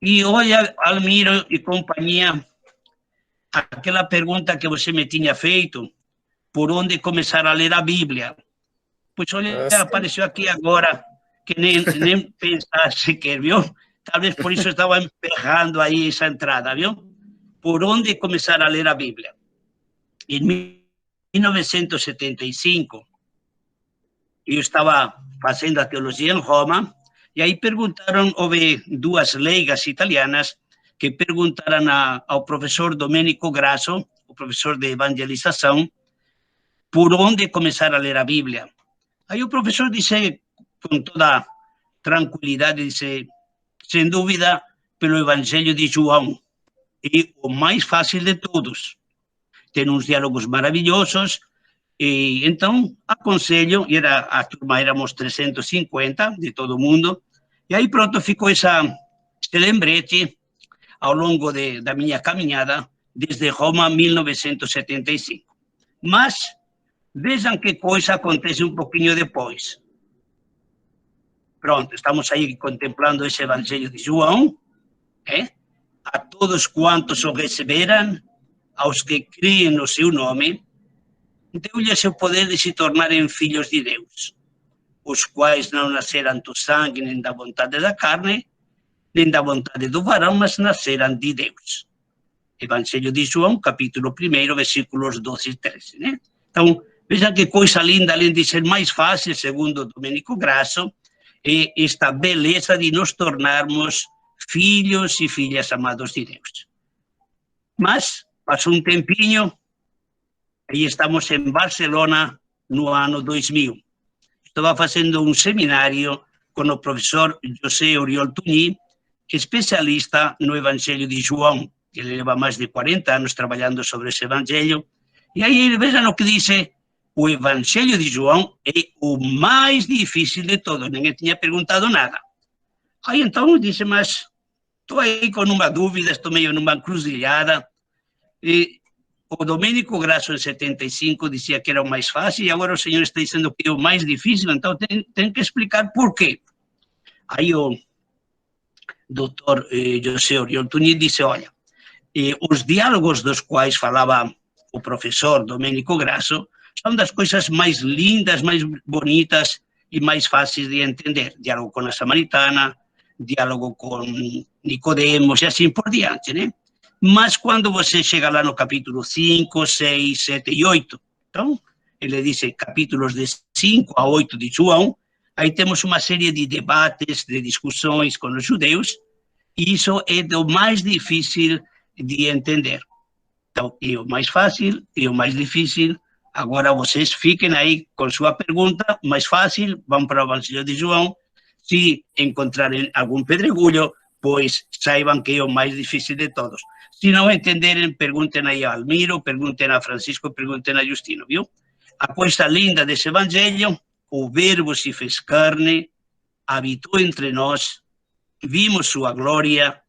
E olha, Almiro e companhia, aquela pergunta que você me tinha feito, por onde começar a ler a Bíblia? Pois olha, Sim. apareceu aqui agora, que nem pensar sequer, viu? Talvez por isso estava emperrando aí essa entrada, viu? Por onde começar a ler a Bíblia? Em 1975, eu estava fazendo a teologia em Roma, e aí perguntaram, houve duas leigas italianas que perguntaram ao professor Domenico Grasso, o professor de evangelização, por onde começar a ler a Bíblia. Aí o professor disse, com toda tranquilidade, disse, sem dúvida, pelo Evangelho de João, e o mais fácil de todos. Tem uns diálogos maravilhosos, e então aconselho, e a turma éramos 350 de todo o mundo, e aí pronto ficou esse lembrete ao longo da minha caminhada desde Roma 1975. Mas vejam que coisa acontece um pouquinho depois. Pronto, estamos aí contemplando esse Evangelho de João, a todos quantos o receberam, aos que creem no seu nome, deu-lhes o poder de se tornarem filhos de Deus, os quais não nasceram do sangue, nem da vontade da carne, nem da vontade do varão, mas nasceram de Deus. Evangelho de João, capítulo 1, versículos 12 e 13. Né? Então, veja que coisa linda, além de ser mais fácil, segundo Domenico Grasso, é esta beleza de nos tornarmos filhos e filhas amados de Deus. Mas, passou um tempinho, e estamos em Barcelona no ano 2000. Estava fazendo um seminário com o professor José Oriol Tuní, especialista no Evangelho de João. Ele leva mais de 40 anos trabalhando sobre esse Evangelho. E aí, vejam o que diz: o Evangelho de João é o mais difícil de todos. Ninguém tinha perguntado nada. Aí então eu disse, mas estou aí com uma dúvida, estou meio numa encruzilhada. E o Domenico Grasso, em 75, dizia que era o mais fácil, e agora o senhor está dizendo que é o mais difícil, então tem que explicar por quê. Aí o doutor José Oriol Tuní disse, olha, os diálogos dos quais falava o professor Domenico Grasso são das coisas mais lindas, mais bonitas e mais fáceis de entender. Diálogo com a Samaritana, diálogo com Nicodemos e assim por diante, né? Mas quando você chega lá no capítulo 5, 6, 7 e 8, então, ele diz capítulos de 5 a 8 de João, aí temos uma série de debates, de discussões com os judeus, e isso é do mais difícil de entender. Então, é o mais fácil e o mais difícil. Agora vocês fiquem aí com sua pergunta, mais fácil, vão para o Evangelho de João. Se encontrarem algum pedregulho, pois saibam que é o mais difícil de todos. Se não entenderem, perguntem aí a Almiro, perguntem a Francisco, perguntem a Justino, viu? A coisa linda desse Evangelho, o Verbo se fez carne, habitou entre nós, vimos sua glória,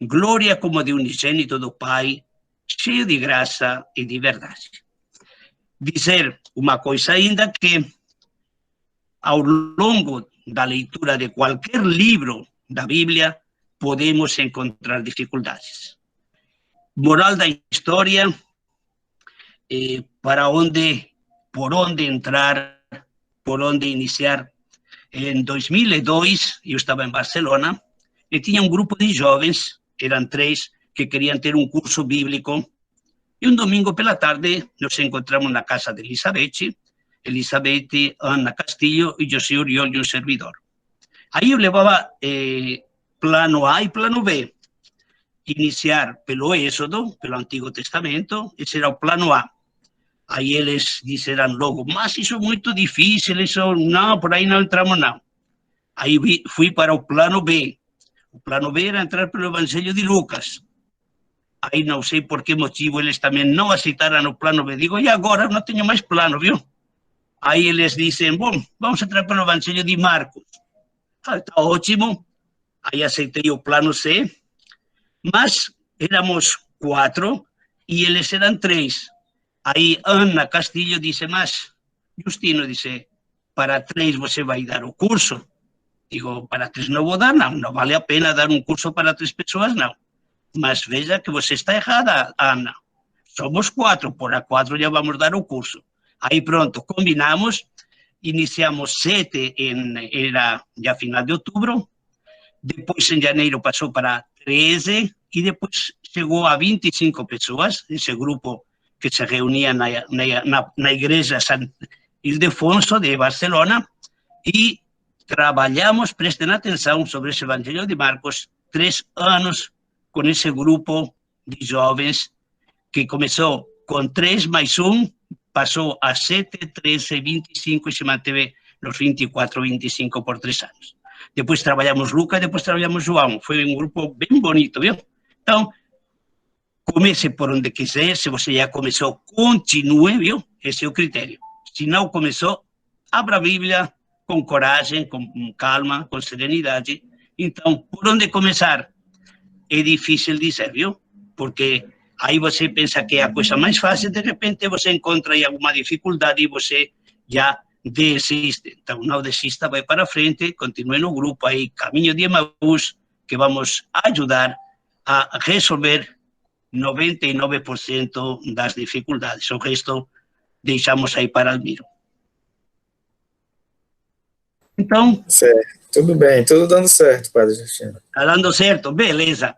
glória como de unigênito do Pai, cheio de graça e de verdade. Dizer uma coisa ainda, que ao longo da leitura de qualquer livro da Bíblia, podemos encontrar dificuldades. Moral da história, por onde entrar, por onde iniciar. Em 2002, eu estava em Barcelona, e tinha um grupo de jovens, eram 3, que queriam ter um curso bíblico, e um domingo pela tarde nos encontramos na casa de Elizabeth, Ana Castillo e José Oriol e um servidor. Aí eu levava plano A e plano B. Iniciar pelo Êxodo, pelo Antigo Testamento, esse era o plano A. Aí eles disseram logo, mas isso é muito difícil, isso não, por aí não entramos não. Aí fui para o plano B. O plano B era entrar pelo Evangelho de Lucas. Aí não sei por que motivo eles também não aceitaram o plano B. Digo, e agora não tenho mais plano, viu? Aí eles dizem, bom, vamos entrar pelo Evangelho de Marcos. Ah, está ótimo. Aí aceitei o plano C, mas éramos 4 e eles eram 3. Aí Ana Castillo disse, mas Justino disse, para 3 você vai dar o curso? Digo, para 3 não vou dar, não vale a pena dar um curso para 3 pessoas, não. Mas veja que você está errada, Ana. Somos 4, por a 4 já vamos dar o curso. Aí pronto, combinamos, iniciamos 7, era já final de outubro, depois em janeiro passou para 13 e depois chegou a 25 pessoas, esse grupo que se reunia na igreja San Ildefonso de Barcelona, e trabalhamos, prestem atenção, sobre esse Evangelho de Marcos, 3 anos com esse grupo de jovens que começou com 3 mais 1, passou a 7, 13, 25 e se manteve nos 24, 25 por 3 anos. Depois trabalhamos Lucas, depois trabalhamos João. Foi um grupo bem bonito, viu? Então, comece por onde quiser. Se você já começou, continue, viu? Esse é o critério. Se não começou, abra a Bíblia com coragem, com calma, com serenidade. Então, por onde começar? É difícil dizer, viu? Porque aí você pensa que é a coisa mais fácil, de repente você encontra aí alguma dificuldade e você já desiste. Então, não desista, vai para frente, continue no grupo aí, Caminho de Emaús, que vamos ajudar a resolver 99% das dificuldades. O resto deixamos aí para Almiro. Então... Certo, tudo bem, tudo dando certo, Padre Justino. Está dando certo, beleza.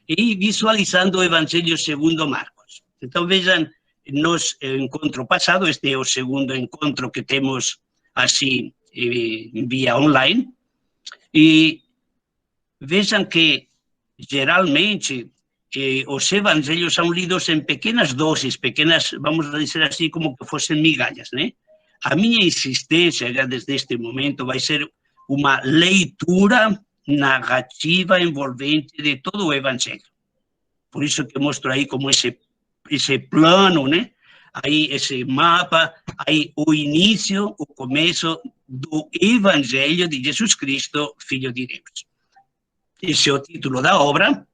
E visualizando o Evangelho segundo Marcos. Então, vejam, nos encontro passado, este é o segundo encontro que temos assim, via online, e vejam que, geralmente, os evangelhos são lidos em pequenas doses, pequenas, vamos dizer assim, como que fossem migalhas, né? A minha insistência, já desde este momento, vai ser uma leitura narrativa envolvente de todo o Evangelho. Por isso que eu mostro aí como esse plano, né? Aí esse mapa, aí o início, o começo do Evangelho de Jesus Cristo, Filho de Deus. Esse é o título da obra.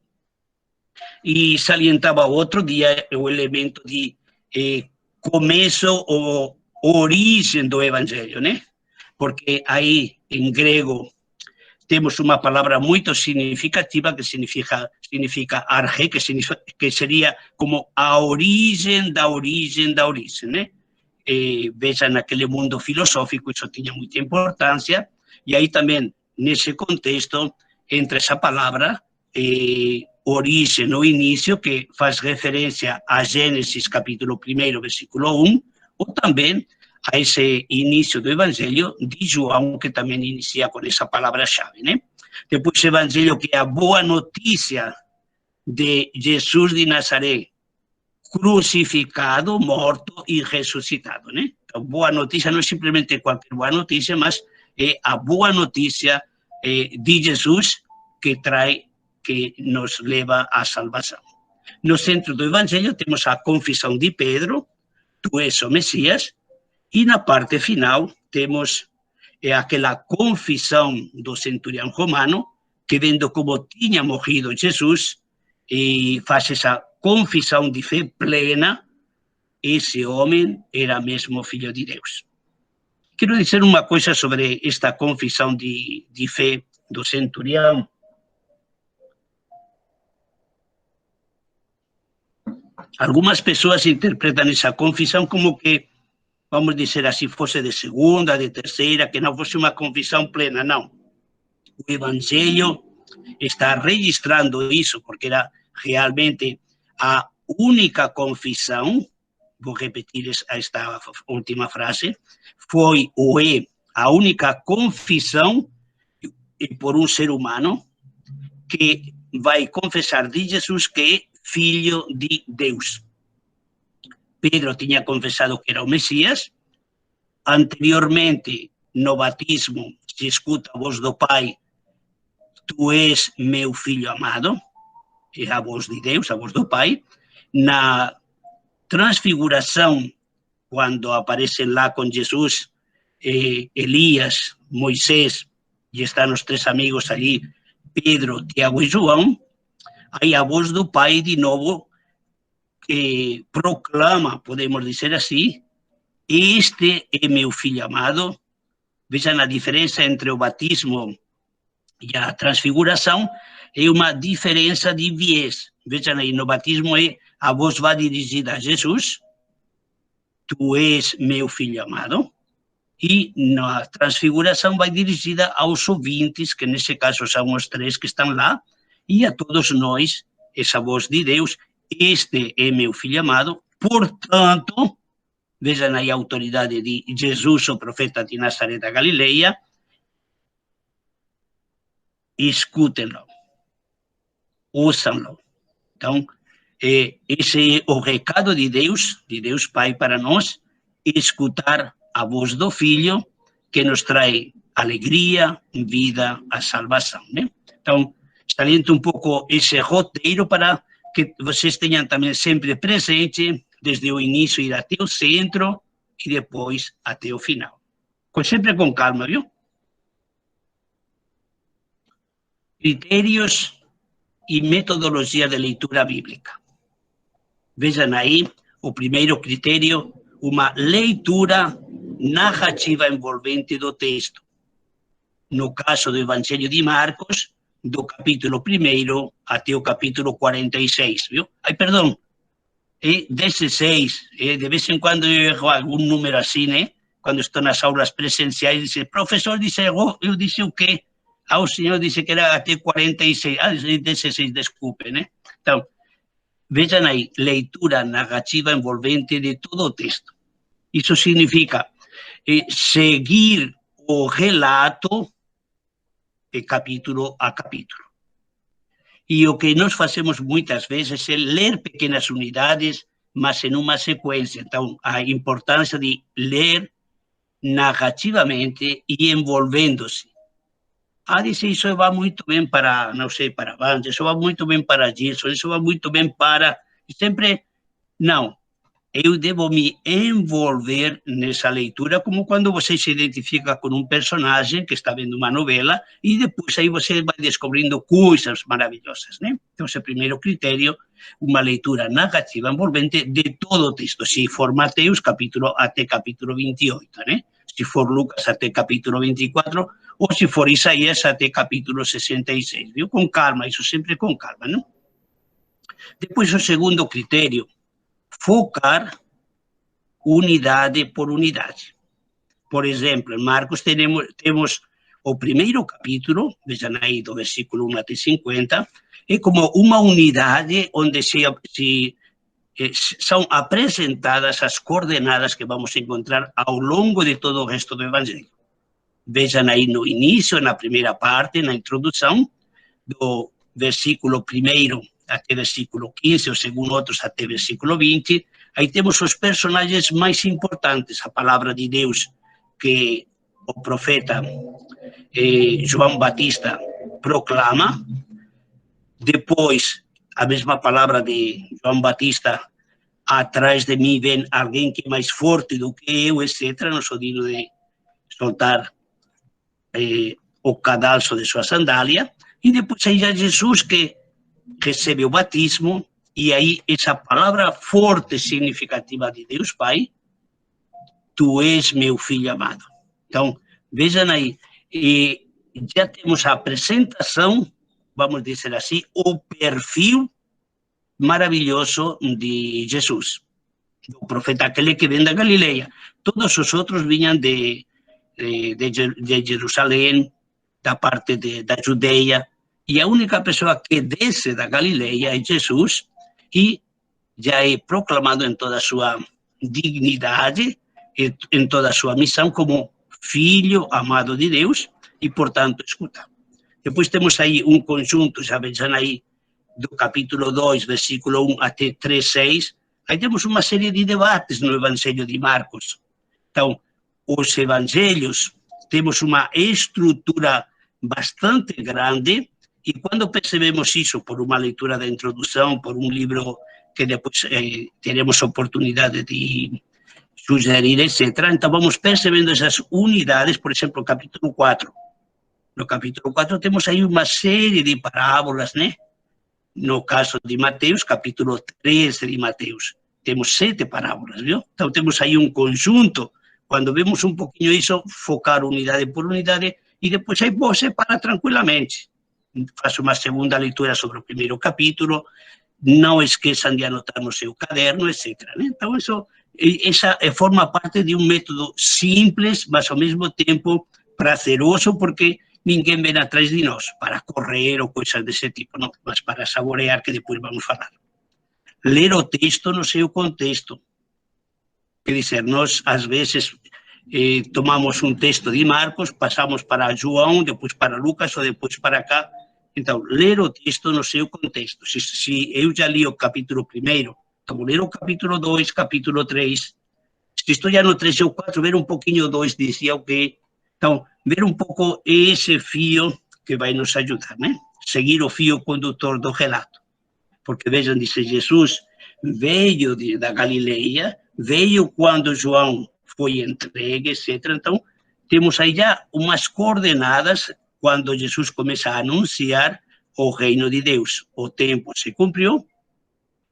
E salientava outro dia o elemento de começo ou origem do Evangelho, né? Porque aí, em grego, temos uma palavra muito significativa que significa arche, que seria como a origem da origem da origem, né? Veja, naquele mundo filosófico isso tinha muita importância, e aí também, nesse contexto, entra essa palavra, origem ou início, que faz referência a Gênesis capítulo 1, versículo 1, ou também a esse início do Evangelho de João, que também inicia com essa palavra-chave, né? Depois o Evangelho, que é a boa notícia de Jesus de Nazaré, crucificado, morto e ressuscitado, né? Então, boa notícia não é simplesmente qualquer boa notícia, mas é a boa notícia de Jesus que nos leva à salvação. No centro do Evangelho temos a confissão de Pedro, tu és o Messias, e na parte final temos aquela confissão do centurião romano, que vendo como tinha morrido Jesus, e faz essa confissão de fé plena, esse homem era mesmo Filho de Deus. Quero dizer uma coisa sobre esta confissão de fé do centurião. Algumas pessoas interpretam essa confissão como que, vamos dizer assim, fosse de segunda, de terceira, que não fosse uma confissão plena, não. O Evangelho está registrando isso, porque era realmente a única confissão, vou repetir esta última frase, foi ou é a única confissão por um ser humano que vai confessar de Jesus que é Filho de Deus. Pedro tinha confessado que era o Messias. Anteriormente, no batismo, se escuta a voz do Pai, tu és meu filho amado, é a voz de Deus, a voz do Pai. Na transfiguração, quando aparecem lá com Jesus, Elias, Moisés, e estão os 3 amigos ali, Pedro, Tiago e João, aí a voz do Pai, de novo, proclama, podemos dizer assim, este é meu filho amado. Vejam a diferença entre o batismo E a transfiguração é uma diferença de viés. Vejam aí, no batismo a voz vai dirigida a Jesus, tu és meu filho amado, e na transfiguração vai dirigida aos ouvintes, que nesse caso são os 3 que estão lá, e a todos nós, essa voz de Deus, este é meu filho amado, portanto, vejam aí a autoridade de Jesus, o profeta de Nazaré da Galileia, escutem-lo, ouçam-lo. Então, esse é o recado de Deus Pai para nós, escutar a voz do Filho, que nos traz alegria, vida, a salvação, né? Então, saliento um pouco esse roteiro para que vocês tenham também sempre presente, desde o início ir até o centro e depois até o final. Sempre com calma, viu? Critérios e metodologia de leitura bíblica. Vejam aí, o primeiro critério, uma leitura narrativa envolvente do texto. No caso do Evangelho de Marcos, do capítulo 1 até o capítulo 46, viu? Ai, perdão, é 16, de vez em quando eu erro algum número assim, né? Quando estou nas aulas presenciais, diz, professor, eu disse o quê? O senhor disse que era até 46, 16, desculpe, né? Então, vejam aí, leitura narrativa envolvente de todo o texto. Isso significa seguir o relato capítulo a capítulo. E o que nós fazemos muitas vezes é ler pequenas unidades, mas em uma sequência. Então, a importância de ler narrativamente e envolvendo-se. Diz, isso vai muito bem para, não sei, para Vance, isso vai muito bem para Gilson, isso vai muito bem para... Sempre, não. Eu devo me envolver nessa leitura, como quando você se identifica com um personagem que está vendo uma novela e depois aí você vai descobrindo coisas maravilhosas, né? Então, esse é o primeiro critério, uma leitura narrativa envolvente de todo o texto. Se for Mateus, até capítulo 28, né? Se for Lucas, até capítulo 24, ou se for Isaías, até capítulo 66, viu? Com calma, isso sempre com calma, não? Depois, o segundo critério, focar unidade por unidade. Por exemplo, em Marcos temos o primeiro capítulo, vejam aí, do versículo 1 até 50, é como uma unidade onde são apresentadas as coordenadas que vamos encontrar ao longo de todo o resto do Evangelho. Vejam aí no início, na primeira parte, na introdução, do versículo 1 até versículo 15, ou segundo outros até versículo 20, aí temos os personagens mais importantes, a palavra de Deus que o profeta João Batista proclama, depois a mesma palavra de João Batista, atrás de mim vem alguém que é mais forte do que eu, etc., não sou digno de soltar o cadalso de sua sandália, e depois aí já Jesus que recebe o batismo, e aí essa palavra forte, significativa de Deus Pai, tu és meu filho amado. Então, vejam aí, já temos a apresentação, vamos dizer assim, o perfil maravilhoso de Jesus, o profeta aquele que vem da Galileia. Todos os outros vinham de Jerusalém, da parte da Judeia, e a única pessoa que desce da Galileia é Jesus, e já é proclamado em toda a sua dignidade, em toda a sua missão como filho amado de Deus, e, portanto, escuta. Depois temos aí um conjunto, já vejam aí, do capítulo 2, versículo 1 até 3, 6, aí temos uma série de debates no Evangelho de Marcos. Então, os evangelhos, temos uma estrutura bastante grande, e quando percebemos isso por uma leitura da introdução, por um livro que depois teremos oportunidade de sugerir, etc., então vamos percebendo essas unidades, por exemplo, o capítulo 4. No capítulo 4 temos aí uma série de parábolas, né? No caso de Mateus, capítulo 13 de Mateus, temos 7 parábolas, viu? Então temos aí um conjunto. Quando vemos um pouquinho isso, focar unidade por unidade, e depois aí você para tranquilamente. Faço uma segunda leitura sobre o primeiro capítulo, não esqueçam de anotar no seu caderno, etc. Então, essa forma parte de um método simples, mas ao mesmo tempo prazeroso, porque ninguém vem atrás de nós para correr ou coisas desse tipo, não, mas para saborear, que depois vamos falar. Ler o texto no seu contexto. Quer dizer, nós, às vezes, tomamos um texto de Marcos, passamos para João, depois para Lucas, ou depois para cá. Então, ler o texto no seu contexto. Se eu já li o capítulo 1, então vou ler o capítulo 2, capítulo 3. Se estou já no 3 ou 4, ver um pouquinho o 2, dizia o quê? Então, ver um pouco esse fio que vai nos ajudar, né? Seguir o fio condutor do relato. Porque vejam, disse Jesus, veio da Galileia, veio quando João foi entregue, etc. Então, temos aí já umas coordenadas quando Jesus começa a anunciar o reino de Deus. O tempo se cumpriu,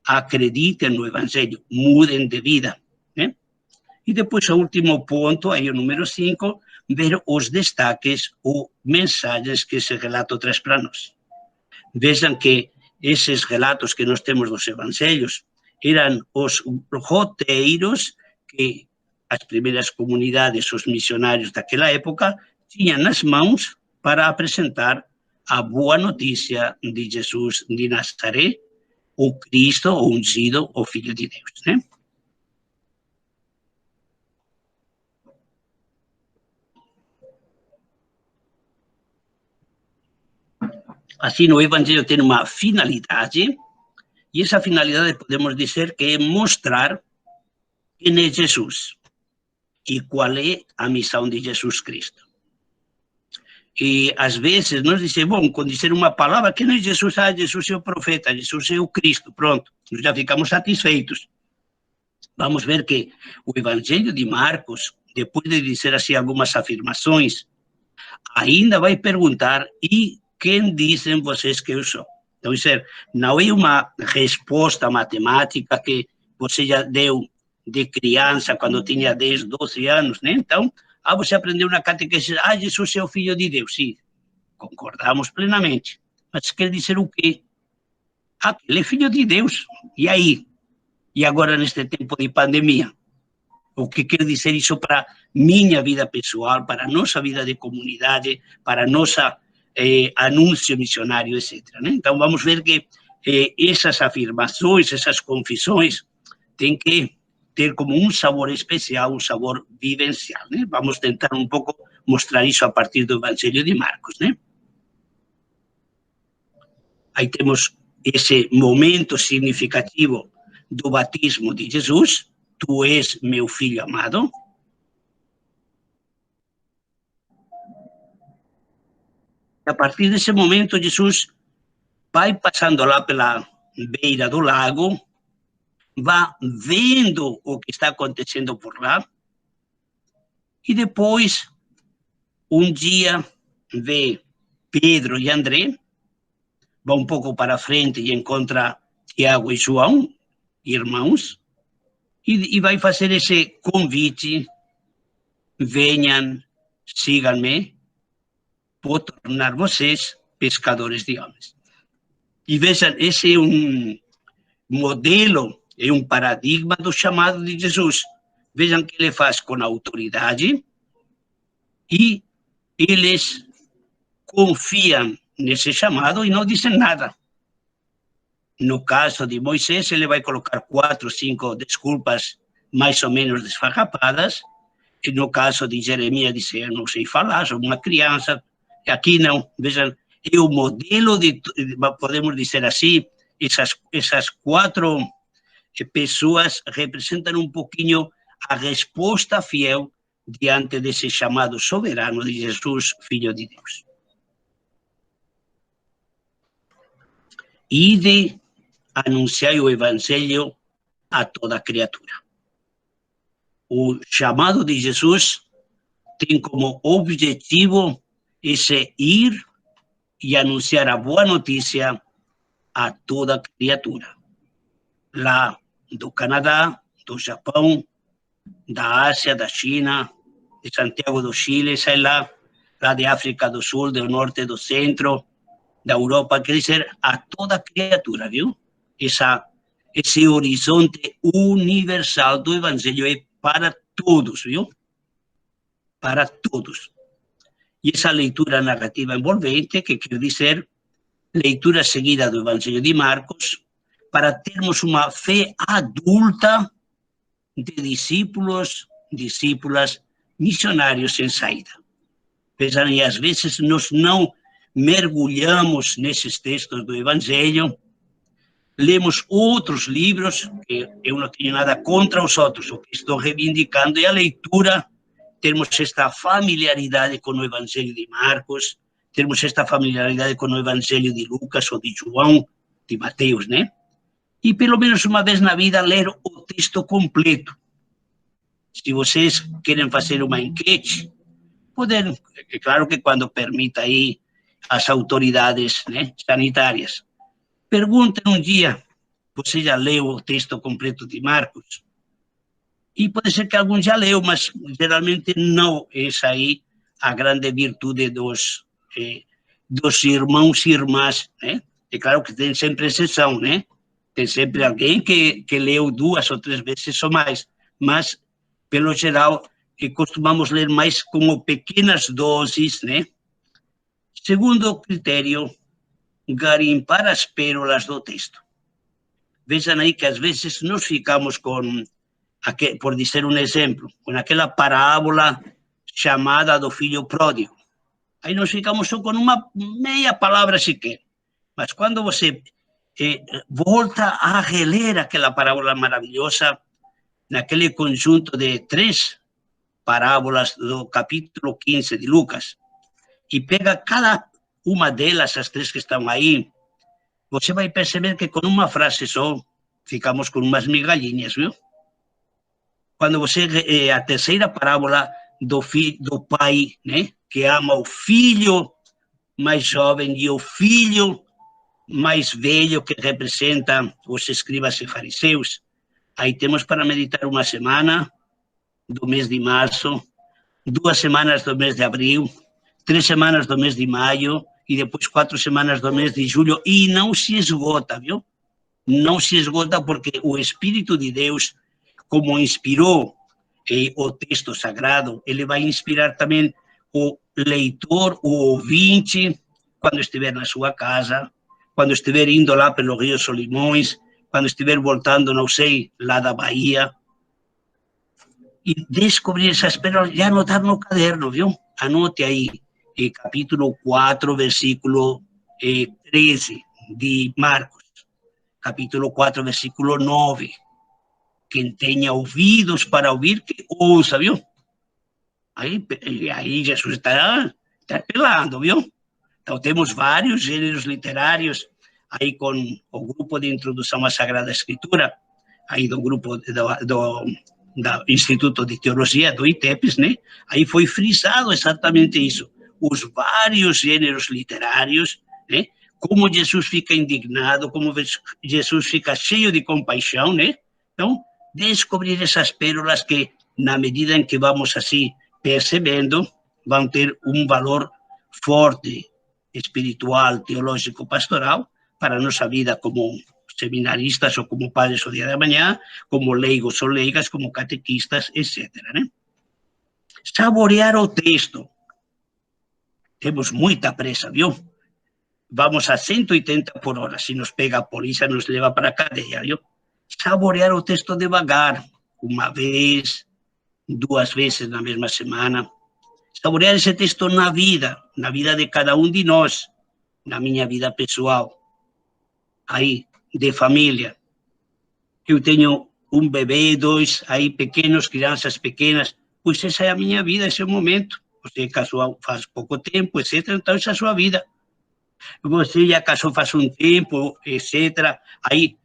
acreditem no Evangelho, mudem de vida. Né? E depois, o último ponto, aí o número 5, ver os destaques ou mensagens que esse relato traz para nós. Vejam que esses relatos que nós temos dos evangelhos eram os roteiros que as primeiras comunidades, os missionários daquela época, tinham nas mãos para apresentar a boa notícia de Jesus de Nazaré, o Cristo, o ungido, o Filho de Deus. Né? Assim, o Evangelho tem uma finalidade, e essa finalidade podemos dizer que é mostrar quem é Jesus e qual é a missão de Jesus Cristo. E às vezes nós dizemos, bom, quando dizer uma palavra, quem é Jesus? Ah, Jesus é o profeta, Jesus é o Cristo, pronto, nós já ficamos satisfeitos. Vamos ver que o Evangelho de Marcos, depois de dizer assim algumas afirmações, ainda vai perguntar, e quem dizem vocês que eu sou? Então, não é uma resposta matemática que você já deu de criança, quando tinha 10, 12 anos, né? Então, você aprendeu na catequese, Jesus é o Filho de Deus. Sim, concordamos plenamente. Mas quer dizer o quê? Ele é Filho de Deus. E aí? E agora, neste tempo de pandemia? O que quer dizer isso para minha vida pessoal, para a nossa vida de comunidade, para nossa anúncio missionário, etc. Né? Então, vamos ver que essas afirmações, essas confissões, têm que ter como um sabor especial, um sabor vivencial. Né? Vamos tentar um pouco mostrar isso a partir do Evangelho de Marcos. Né? Aí temos esse momento significativo do batismo de Jesus. Tu és meu filho amado. A partir desse momento, Jesus vai passando lá pela beira do lago, vai vendo o que está acontecendo por lá, e depois, um dia, vê Pedro e André, vai um pouco para frente e encontra Tiago e João, irmãos, e vai fazer esse convite: venham, sigam-me, vou tornar vocês pescadores de homens. E vejam, esse é um modelo, é um paradigma do chamado de Jesus. Vejam que ele faz com autoridade e eles confiam nesse chamado e não dizem nada. No caso de Moisés, ele vai colocar 4, 5 desculpas mais ou menos desfarrapadas. E no caso de Jeremias, dizer, eu não sei falar, sou uma criança. Aqui não, vejam, é o modelo de, podemos dizer assim, essas 4 pessoas representam um pouquinho a resposta fiel diante desse chamado soberano de Jesus, Filho de Deus. E de anunciar o Evangelho a toda criatura. O chamado de Jesus tem como objetivo esse ir e anunciar a boa notícia a toda criatura. Lá do Canadá, do Japão, da Ásia, da China, de Santiago do Chile, sei lá, lá de África do Sul, do Norte, do Centro, da Europa, quer dizer, a toda criatura, viu? Esse horizonte universal do Evangelho é para todos, viu? Para todos. E essa leitura narrativa envolvente, que quer dizer leitura seguida do Evangelho de Marcos, para termos uma fé adulta de discípulos, discípulas, missionários em saída. Vejam, e às vezes nós não mergulhamos nesses textos do Evangelho, lemos outros livros, que eu não tenho nada contra os outros, o que estou reivindicando é a leitura, termos esta familiaridade com o Evangelho de Marcos, termos esta familiaridade com o Evangelho de Lucas ou de João, de Mateus, né? E pelo menos uma vez na vida ler o texto completo. Se vocês querem fazer uma enquete, poder, é claro que quando permita aí as autoridades, né, sanitárias, perguntem um dia, você já leu o texto completo de Marcos? E pode ser que algum já leu, mas geralmente não. Essa aí a grande virtude dos irmãos e irmãs, né? É claro que tem sempre exceção, né? Tem sempre alguém que leu 2 ou 3 vezes ou mais, mas, pelo geral, costumamos ler mais como pequenas doses, né? Segundo critério, garimpar as pérolas do texto. Vejam aí que às vezes nós ficamos com, por dizer um exemplo, com aquela parábola chamada do filho pródigo. Aí nós ficamos só com uma meia palavra sequer. Mas quando você volta a reler aquela parábola maravilhosa, naquele conjunto de 3 parábolas do capítulo 15 de Lucas, e pega cada uma delas, as 3 que estão aí, você vai perceber que com uma frase só ficamos com umas migalhinhas, viu? Quando você, a terceira parábola do pai, né, que ama o filho mais jovem e o filho mais velho, que representa os escribas e fariseus, aí temos para meditar uma semana do mês de março, 2 semanas do mês de abril, 3 semanas do mês de maio e depois 4 semanas do mês de julho, e não se esgota, viu? Não se esgota porque o Espírito de Deus, como inspirou o texto sagrado, ele vai inspirar também o leitor, o ouvinte, quando estiver na sua casa, quando estiver indo lá pelo Rio Solimões, quando estiver voltando, não sei, lá da Bahia, e descobrir essas pérolas, já anotar no caderno, viu? Anote aí, capítulo 4, versículo 13 de Marcos, capítulo 4, versículo 9. Quem tenha ouvidos para ouvir, que ouça, viu? Aí Jesus está apelando, viu? Então, temos vários gêneros literários, aí com o grupo de introdução à Sagrada Escritura, aí do grupo do Instituto de Teologia, do ITEPES, né? Aí foi frisado exatamente isso, os vários gêneros literários, né? Como Jesus fica indignado, como Jesus fica cheio de compaixão, né? Então, descobrir essas pérolas que, na medida em que vamos assim percebendo, vão ter um valor forte, espiritual, teológico, pastoral, para a nossa vida como seminaristas ou como padres o dia da manhã, como leigos ou leigas, como catequistas, etc. Né? Saborear o texto. Temos muita pressa, viu? Vamos a 180 por hora. Se nos pega a polícia, nos leva para a cadeia, viu? Saborear o texto devagar, uma vez, 2 vezes na mesma semana. Saborear esse texto na vida de cada um de nós, na minha vida pessoal, aí, de família. Eu tenho um bebê, 2, aí pequenos, crianças pequenas, pois essa é a minha vida, esse é o momento. Você casou faz pouco tempo, etc., então essa é a sua vida. Você já casou faz um tempo, etc., aí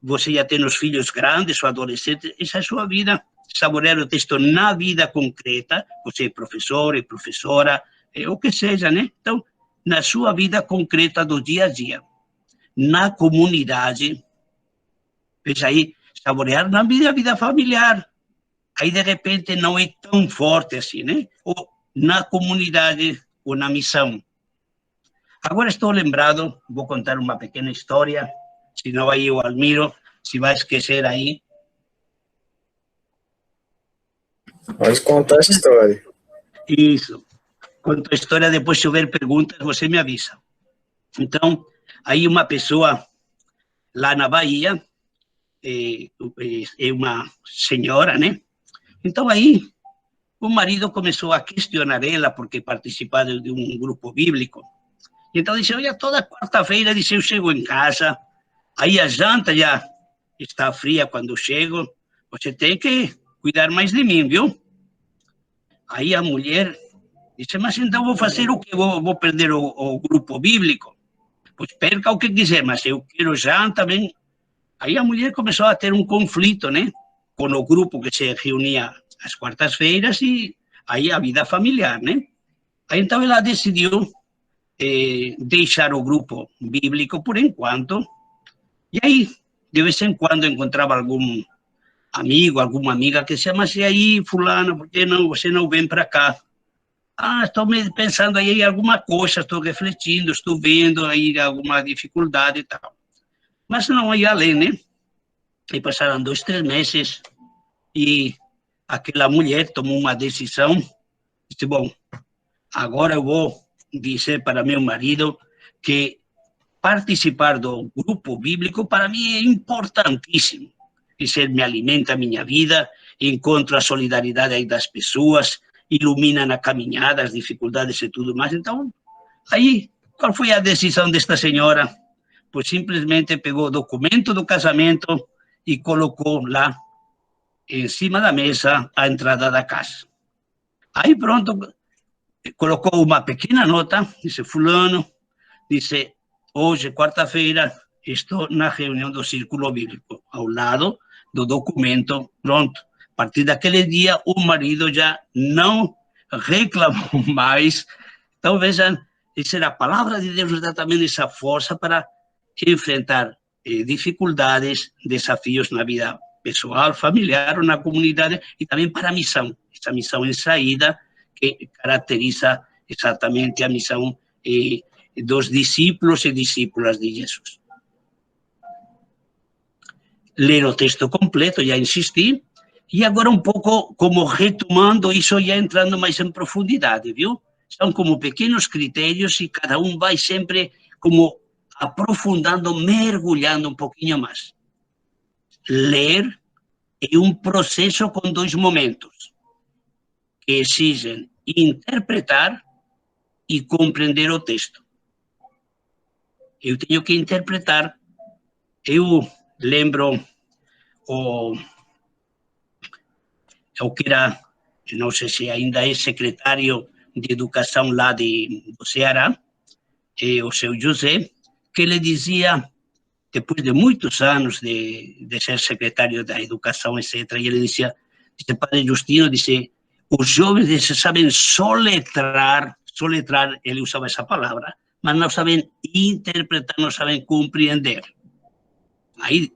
você já tem os filhos grandes ou adolescentes, essa é a sua vida. Saborear o texto na vida concreta, você é professor, é professora, o que seja, né? Então, na sua vida concreta do dia a dia, na comunidade, veja aí, saborear na vida familiar. Aí, de repente, não é tão forte assim, né? Ou na comunidade ou na missão. Agora estou lembrado, vou contar uma pequena história, senão aí o Almiro se vai esquecer aí. Pode contar a história. Isso. Conto a história, depois se houver perguntas, você me avisa. Então, aí uma pessoa lá na Bahia, é uma senhora, né? Então aí o marido começou a questionar ela porque participava de um grupo bíblico. Então disse, olha, toda quarta-feira, disse, eu chego em casa, aí a janta já está fria quando eu chego, você tem que cuidar mais de mim, viu? Aí a mulher disse, mas então vou fazer o quê? Vou perder o grupo bíblico? Pois perca o que quiser, mas eu quero janta, bem... Aí a mulher começou a ter um conflito, né? Com o grupo que se reunia às quartas-feiras e aí a vida familiar, né? Aí então ela decidiu deixar o grupo bíblico por enquanto. E aí, de vez em quando, encontrava algum amigo, alguma amiga que se chama-se aí, fulano, por que não, você não vem para cá? Ah, estou pensando aí em alguma coisa, estou refletindo, estou vendo aí alguma dificuldade e tal. Mas não ia além, né? E passaram 2, 3 meses e aquela mulher tomou uma decisão. Disse, bom, agora eu vou dizer para meu marido que participar do grupo bíblico para mim é importantíssimo. Isso me alimenta a minha vida, encontro a solidariedade aí das pessoas, ilumina na caminhada as dificuldades e tudo mais. Então, aí, qual foi a decisão desta senhora? Pois simplesmente pegou o documento do casamento e colocou lá em cima da mesa a entrada da casa. Aí pronto, colocou uma pequena nota, disse, fulano, disse, hoje, quarta-feira, estou na reunião do Círculo Bíblico, ao lado do documento, pronto. A partir daquele dia, o marido já não reclamou mais. Então, vejam, essa era a palavra de Deus, dá também essa força para enfrentar dificuldades, desafios na vida pessoal, familiar ou na comunidade, e também para a missão, essa missão em saída que caracteriza exatamente a missão dos discípulos e discípulas de Jesus. Ler o texto completo, já insisti, e agora um pouco como retomando isso, já entrando mais em profundidade, viu? São como pequenos critérios e cada um vai sempre como aprofundando, mergulhando um pouquinho mais. Ler é um processo com 2 momentos, que exigem interpretar e compreender o texto. Eu tenho que interpretar. Eu lembro o que era, não sei se ainda é secretário de Educação lá do Ceará, o seu José, que ele dizia, depois de muitos anos de ser secretário da Educação, etc., e ele dizia, Padre Justino, disse, os jovens sabem soletrar, ele usava essa palavra, mas não sabem interpretar, não sabem compreender. Aí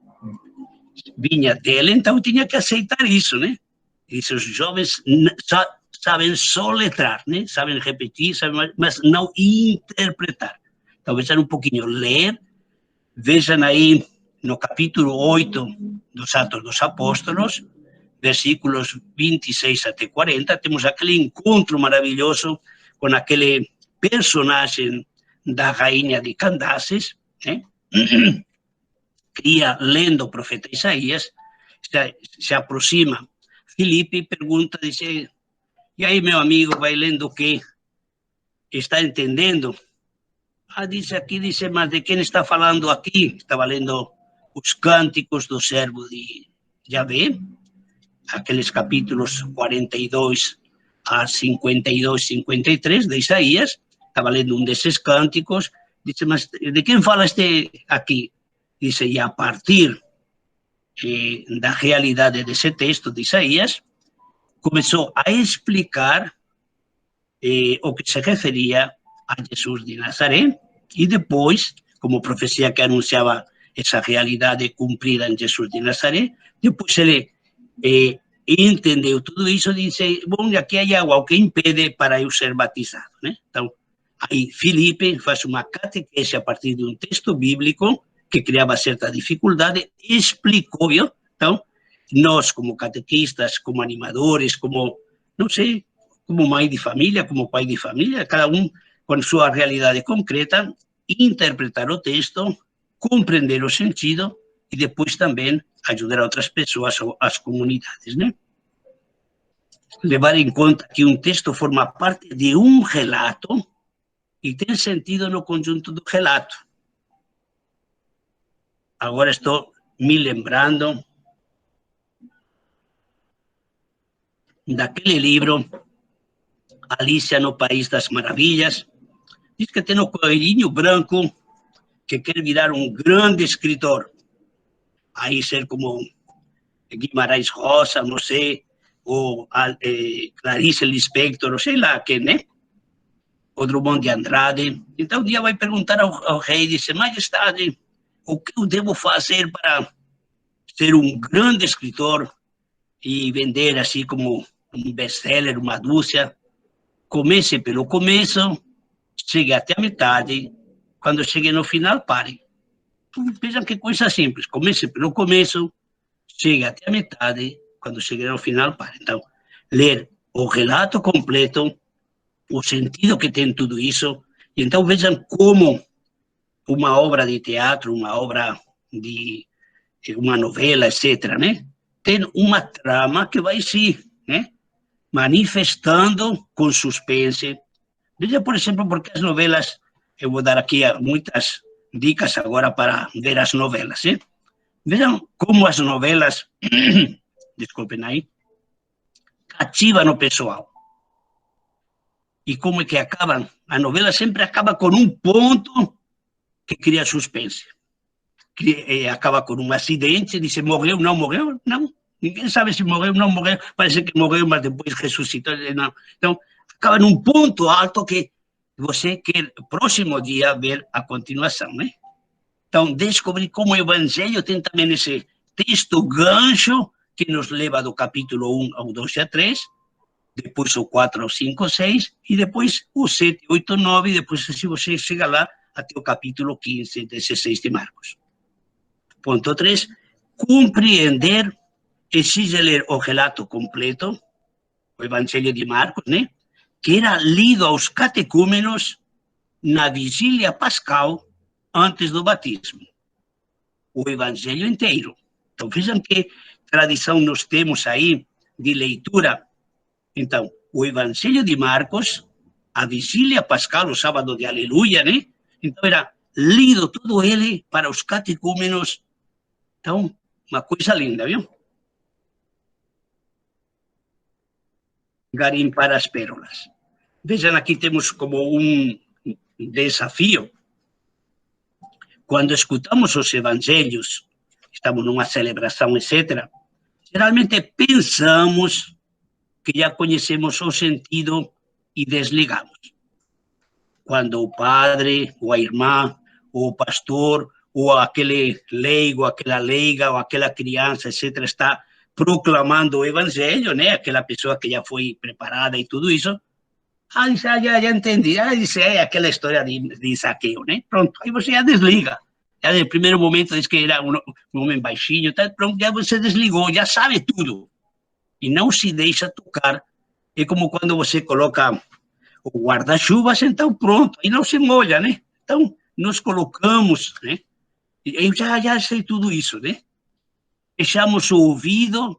vinha dele, então eu tinha que aceitar isso, né? Disse, os jovens sabem soletrar, né? Sabem repetir, mas não interpretar. Então, vejam um pouquinho, ler, vejam aí no capítulo 8 dos Atos dos Apóstolos, versículos 26 até 40, temos aquele encontro maravilhoso com aquele personagem da rainha de Candaces, né? Que ia lendo o profeta Isaías, se aproxima Filipe e pergunta, dice, e aí, meu amigo, vai lendo o quê? Está entendendo? Ah, dice aqui, dice, mas de quem está falando aqui? Estava lendo os cânticos do servo de Yahvé, aqueles capítulos 42 a 52, 53 de Isaías, estava lendo um desses cânticos, disse, mas de quem fala este aqui? Disse, e a partir da realidade desse texto de Isaías, começou a explicar o que se referia a Jesus de Nazaré, e depois, como profecia que anunciava essa realidade cumprida em Jesus de Nazaré, depois ele entendeu tudo isso, disse, bom, aqui há algo que impede para eu ser batizado, né? Então, aí Filipe faz uma catequese a partir de um texto bíblico que criava certa dificuldade, explicou, viu? Então, nós como catequistas, como animadores, como, não sei, como mãe de família, como pai de família, cada um com sua realidade concreta, interpretar o texto, compreender o sentido e depois também ajudar outras pessoas, as comunidades, né? Levar em conta que um texto forma parte de um relato e tem sentido no conjunto do relato. Agora estou me lembrando daquele livro, Alicia no País das Maravilhas. Diz que tem um coelhinho branco que quer virar um grande escritor. Aí ser como Guimarães Rosa, não sei, ou Clarice Lispector, sei lá quem, né? O Drummond de Andrade. Então, um dia vai perguntar ao rei, disse, majestade, o que eu devo fazer para ser um grande escritor e vender assim como um best-seller, uma dúzia? Comece pelo começo, chegue até a metade, quando chegue no final, pare. Vejam que coisa simples, comece pelo começo, chegue até a metade, quando chegue no final, pare. Então, ler o relato completo, o sentido que tem tudo isso, e então vejam como uma obra de teatro, uma obra de uma novela, etc., né? Tem uma trama que vai se, né, manifestando com suspense. Veja, por exemplo, porque as novelas, eu vou dar aqui muitas dicas agora para ver as novelas, hein? Vejam como as novelas, desculpem aí, cativam o pessoal. E como é que acabam? A novela sempre acaba com um ponto que cria suspense. Acaba com um acidente, diz, morreu, não. Ninguém sabe se morreu, não morreu, parece que morreu, mas depois ressuscitou, não. Então, acaba num ponto alto que você quer, próximo dia, ver a continuação, né? Então, descobrir como o Evangelho tem também esse texto gancho que nos leva do capítulo 1 ao 2 a 3, depois o 4 ao 5 ao 6, e depois o 7, 8, 9, e depois, se você chega lá, até o capítulo 15, 16 de Marcos. Ponto 3, compreender, exige ler o relato completo, o Evangelho de Marcos, né? Que era lido aos catecúmenos na vigília pascal antes do batismo. O Evangelho inteiro. Então, vejam que tradição nós temos aí de leitura. Então, o Evangelho de Marcos, a vigília pascal, o sábado de Aleluia, né? Então, era lido todo ele para os catecúmenos. Então, uma coisa linda, viu? Garimpar as pérolas. Vejam, aqui temos como um desafio. Quando escutamos os evangelhos, estamos numa celebração, etc., geralmente pensamos que já conhecemos o sentido e desligamos. Quando o padre, ou a irmã, ou o pastor, ou aquele leigo, aquela leiga, ou aquela criança, etc., está proclamando o evangelho, né? Aquela pessoa que já foi preparada e tudo isso, dice, já entendi. Dice, é aquela história de Zaqueu, né? Pronto, aí você já desliga. Já no primeiro momento diz que era um homem baixinho, tá? Pronto, já você desligou, já sabe tudo. E não se deixa tocar. É como quando você coloca o guarda-chuvas, então pronto, aí não se molha, né? Então, nós colocamos, né? Eu já sei tudo isso, né? Fechamos o ouvido,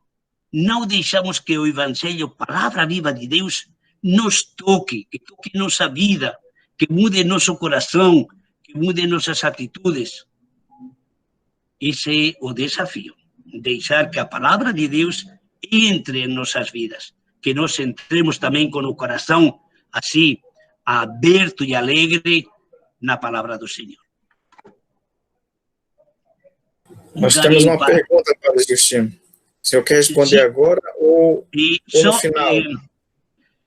não deixamos que o Evangelho, palavra viva de Deus, nos toque, que toque nossa vida, que mude nosso coração, que mude nossas atitudes. Esse é o desafio, deixar que a palavra de Deus entre em nossas vidas, que nós entremos também com o coração assim, aberto e alegre na palavra do Senhor. Nós temos uma pergunta para o Justino. O senhor quer responder agora ou no final?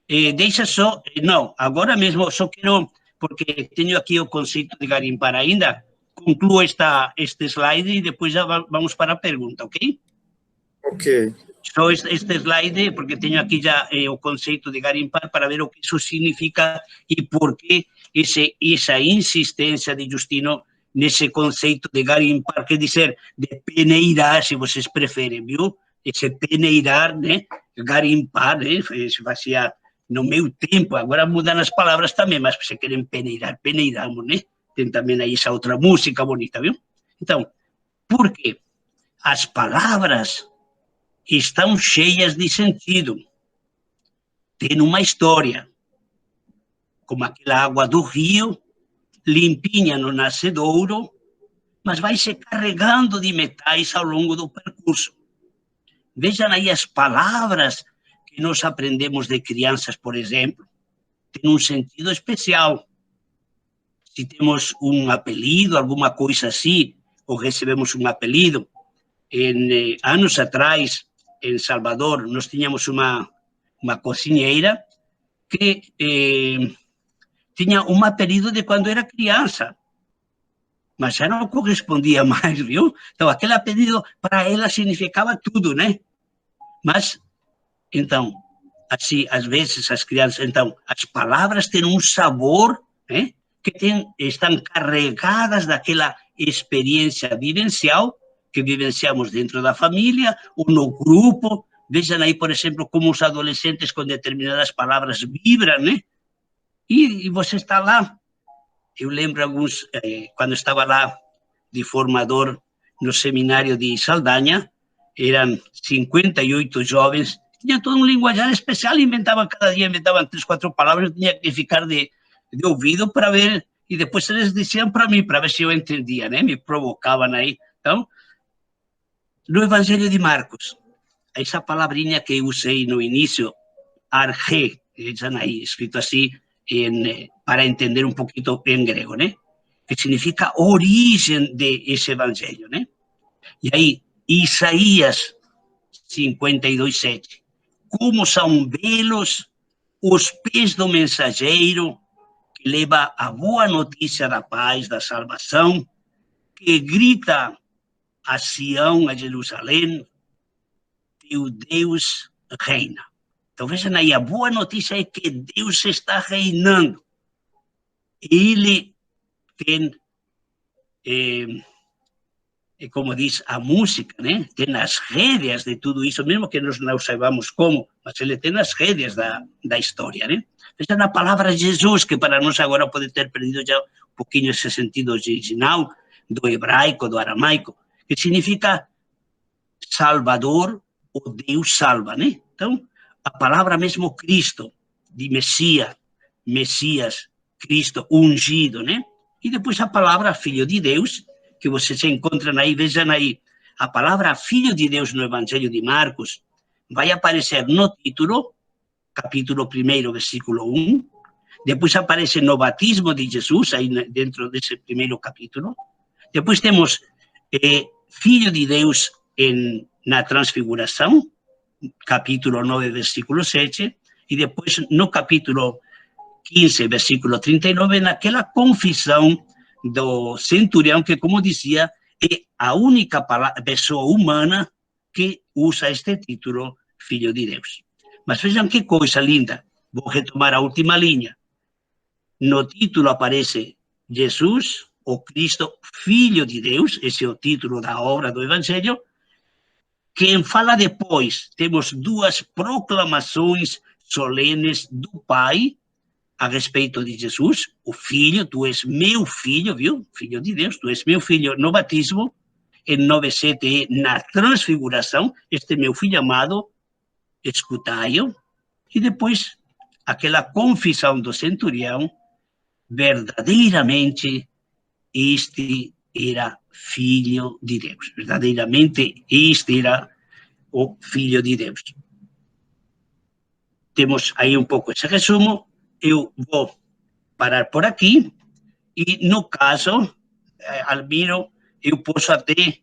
Deixa só, não, agora mesmo só quero, porque tenho aqui o conceito de garimpar ainda, concluo este slide e depois já vamos para a pergunta, ok? Ok. Só este slide, porque tenho aqui já o conceito de garimpar, para ver o que isso significa e por que essa insistência de Justino nesse conceito de garimpar, quer dizer, de peneirar, se vocês preferem, viu? Esse peneirar, né? Garimpar, né? Se fazia no meu tempo, agora mudam as palavras também, mas se querem peneirar, peneiramos, né? Tem também aí essa outra música bonita, viu? Então, por quê? As palavras estão cheias de sentido. Tem uma história, como aquela água do rio, limpinha no nascedouro, mas vai se carregando de metais ao longo do percurso. Vejam aí as palavras que nós aprendemos de crianças, por exemplo, têm um sentido especial. Se temos um apelido, alguma coisa assim, ou recebemos um apelido, anos atrás, em Salvador, nós tínhamos uma cozinheira que tinha um apelido de quando era criança, mas já não correspondia mais, viu? Então, aquele apelido para ela significava tudo, né? Mas, então, assim, às vezes as crianças, então, as palavras têm um sabor, né? Que estão carregadas daquela experiência vivencial que vivenciamos dentro da família ou no grupo. Vejam aí, por exemplo, como os adolescentes com determinadas palavras vibram, né? E você está lá. Eu lembro alguns, quando estava lá de formador no seminário de Saldanha, eram 58 jovens, tinha todo um linguajar especial, inventavam cada dia, inventavam 3, 4 palavras, eu tinha que ficar de ouvido para ver, e depois eles diziam para mim, para ver se eu entendia, né? Me provocavam aí. Então, no Evangelho de Marcos, essa palavrinha que eu usei no início, arge, aí, escrito assim, para entender um pouquinho em grego, né? Que significa origem desse evangelho, né? E aí, Isaías 52:7. Como são belos os pés do mensageiro que leva a boa notícia da paz, da salvação, que grita a Sião, a Jerusalém, teu Deus reina. Então, vejam aí, a boa notícia é que Deus está reinando. Ele tem, como diz a música, né? Tem as rédeas de tudo isso, mesmo que nós não saibamos como, mas ele tem as rédeas da história, né? Essa é a palavra Jesus, que para nós agora pode ter perdido já um pouquinho esse sentido original do hebraico, do aramaico, que significa Salvador, o Deus salva, né? Então, a palavra mesmo Cristo, de Messias, Cristo ungido, né? E depois a palavra Filho de Deus, que vocês encontram aí, vejam aí, a palavra Filho de Deus no Evangelho de Marcos vai aparecer no título, capítulo 1, versículo 1, depois aparece no batismo de Jesus, aí dentro desse primeiro capítulo, depois temos Filho de Deus na Transfiguração, capítulo 9, versículo 7, e depois no capítulo 15, versículo 39, naquela confissão do centurião, que, como dizia, é a única pessoa humana que usa este título, Filho de Deus. Mas vejam que coisa linda, vou retomar a última linha. No título aparece Jesus, o Cristo, Filho de Deus, esse é o título da obra do Evangelho. Quem fala depois, temos duas proclamações solenes do Pai a respeito de Jesus, o Filho, tu és meu filho, viu? Filho de Deus, tu és meu filho no batismo, em 9:7 na transfiguração, este meu filho amado, escutai-o, e depois aquela confissão do centurião, verdadeiramente este era Filho de Deus, verdadeiramente este era o Filho de Deus. Temos aí um pouco esse resumo, eu vou parar por aqui, e no caso, Almiro, eu posso até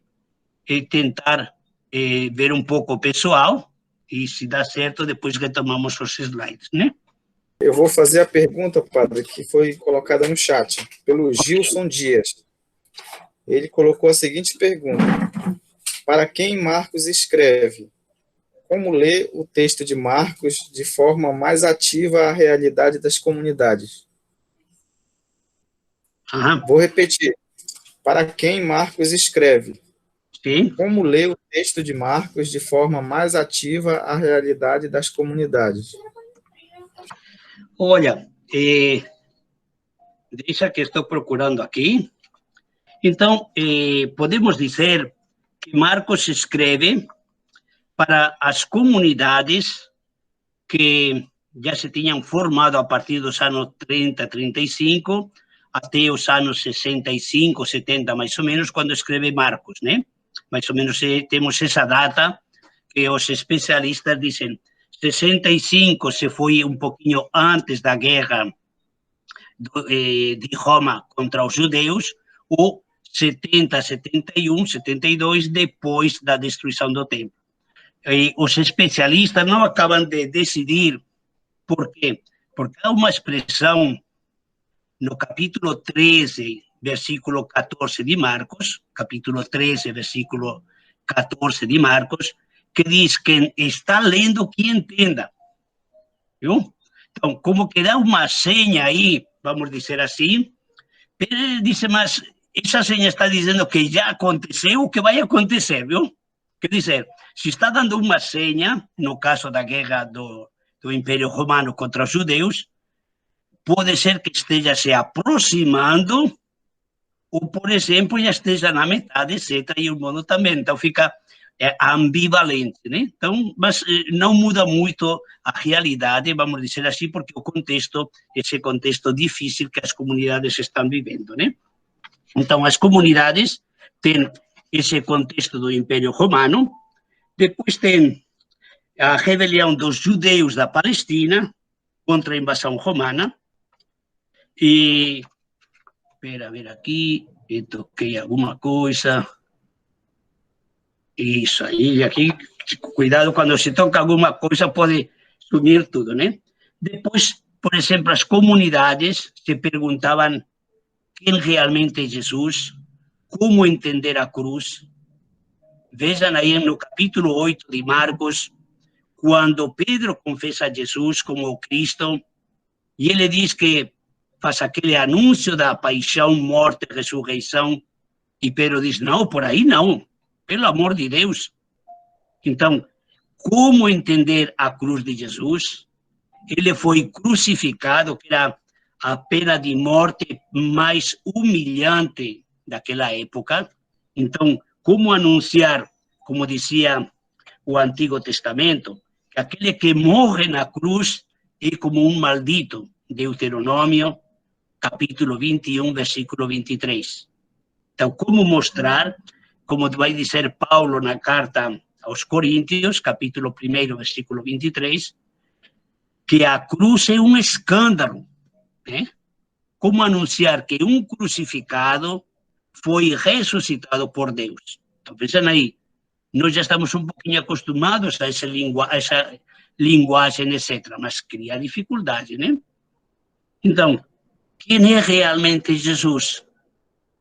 tentar ver um pouco o pessoal, e se dá certo, depois retomamos os slides, né? Eu vou fazer a pergunta, padre, que foi colocada no chat, pelo Gilson Dias. Ele colocou a seguinte pergunta: para quem Marcos escreve. Como ler o texto de Marcos de forma mais ativa à realidade das comunidades? Vou repetir. Para quem Marcos escreve. Sim. Como ler o texto de Marcos de forma mais ativa à realidade das comunidades? Olha, deixa que estou procurando aqui. Então, podemos dizer que Marcos escreve para as comunidades que já se tinham formado a partir dos anos 30, 35, até os anos 65, 70, mais ou menos, quando escreve Marcos, né? Mais ou menos temos essa data que os especialistas dizem 65 se foi um pouquinho antes da guerra de Roma contra os judeus, ou 70, 71, 72, depois da destruição do templo. E os especialistas não acabam de decidir por quê. Porque há uma expressão no capítulo 13, versículo 14 de Marcos, capítulo 13, versículo 14 de Marcos, que diz que está lendo que entenda. Viu? Então, como que dá uma senha aí, vamos dizer assim, ele diz, mas essa senha está dizendo que já aconteceu o que vai acontecer, viu? Quer dizer, se está dando uma senha, no caso da guerra do Império Romano contra os judeus, pode ser que esteja se aproximando, ou, por exemplo, já esteja na metade, etc., e o mundo também. Então, fica ambivalente, né? Então, mas não muda muito a realidade, vamos dizer assim, porque o contexto, esse contexto difícil que as comunidades estão vivendo, né? Então, as comunidades têm esse contexto do Império Romano, depois tem a rebelião dos judeus da Palestina contra a invasão romana, e, espera ver aqui, eu toquei alguma coisa, isso aí, aqui, cuidado, quando se toca alguma coisa pode sumir tudo, né? Depois, por exemplo, as comunidades se perguntavam quem realmente é Jesus, como entender a cruz. Vejam aí no capítulo 8 de Marcos, quando Pedro confessa Jesus como o Cristo, e ele diz que faz aquele anúncio da paixão, morte e ressurreição, e Pedro diz, não, por aí não, pelo amor de Deus. Então, como entender a cruz de Jesus? Ele foi crucificado, que era a pena de morte mais humilhante daquela época. Então, como anunciar, como dizia o Antigo Testamento, que aquele que morre na cruz é como um maldito, Deuteronômio, capítulo 21, versículo 23. Então, como mostrar, como vai dizer Paulo na carta aos Coríntios, capítulo 1, versículo 23, que a cruz é um escândalo, né? Como anunciar que um crucificado foi ressuscitado por Deus. Então, pensando aí, nós já estamos um pouquinho acostumados a essa linguagem, etc., mas cria dificuldade, né? Então, quem é realmente Jesus?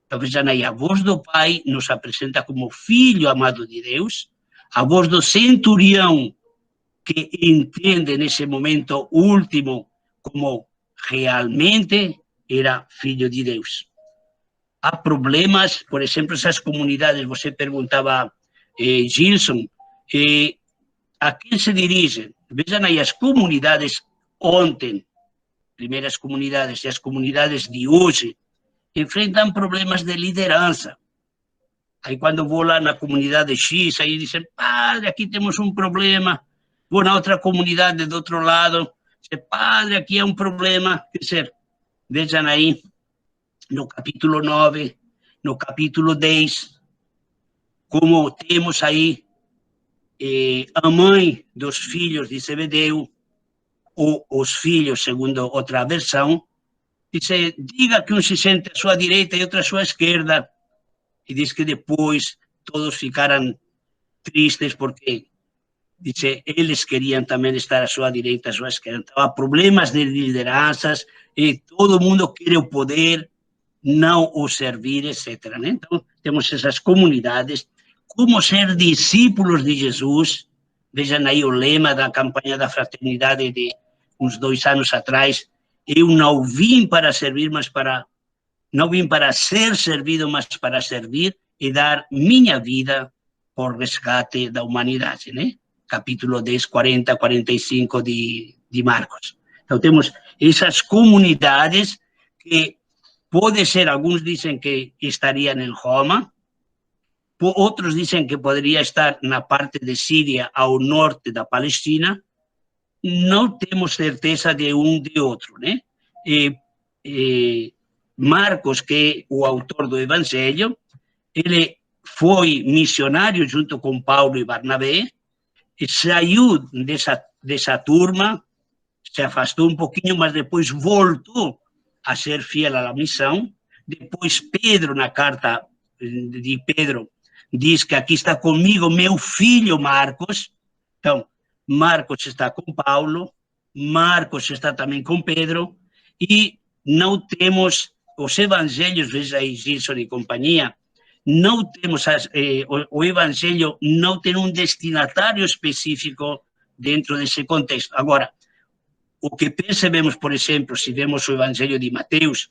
Então, vejam aí, a voz do Pai nos apresenta como filho amado de Deus, a voz do centurião, que entende nesse momento último como realmente era filho de Deus. Há problemas, por exemplo, essas comunidades, você perguntava, Gilson, a quem se dirigem? Vejam aí, as comunidades ontem, primeiras comunidades e as comunidades de hoje, enfrentam problemas de liderança. Aí quando vou lá na comunidade X, aí dizem, padre, aqui temos um problema. Vou na outra comunidade do outro lado, diz, padre, aqui é um problema. Quer dizer, vejam aí, no capítulo 9, no capítulo 10, como temos aí a mãe dos filhos de Zebedeu, ou os filhos, segundo outra versão, diz, diga que um se sente à sua direita e outro à sua esquerda, e diz que depois todos ficaram tristes porque, diz, eles queriam também estar à sua direita, à sua esquerda. Então, há problemas de lideranças e todo mundo quer o poder, não o servir, etc., né? Então, temos essas comunidades como ser discípulos de Jesus. Vejam aí o lema da campanha da fraternidade de uns 2 anos atrás. Eu não vim para servir, mas para... Não vim para ser servido, mas para servir e dar minha vida por resgate da humanidade, né? Capítulo 10, 40, 45 de Marcos. Então, temos essas comunidades que pode ser, alguns dizem que estariam em Roma, outros dizem que poderia estar na parte de Síria, ao norte da Palestina. Não temos certeza de um de outro, né? Marcos, que é o autor do Evangelho, ele foi missionário junto com Paulo e Barnabé, e saiu dessa turma, se afastou um pouquinho, mas depois voltou a ser fiel à missão. Depois Pedro, na carta de Pedro, diz que aqui está comigo meu filho Marcos. Então, Marcos está com Paulo, Marcos está também com Pedro, e não temos os evangelhos, veja aí Gilson e companhia, não temos, o evangelho não tem um destinatário específico dentro desse contexto. Agora, o que percebemos, por exemplo, se vemos o evangelho de Mateus,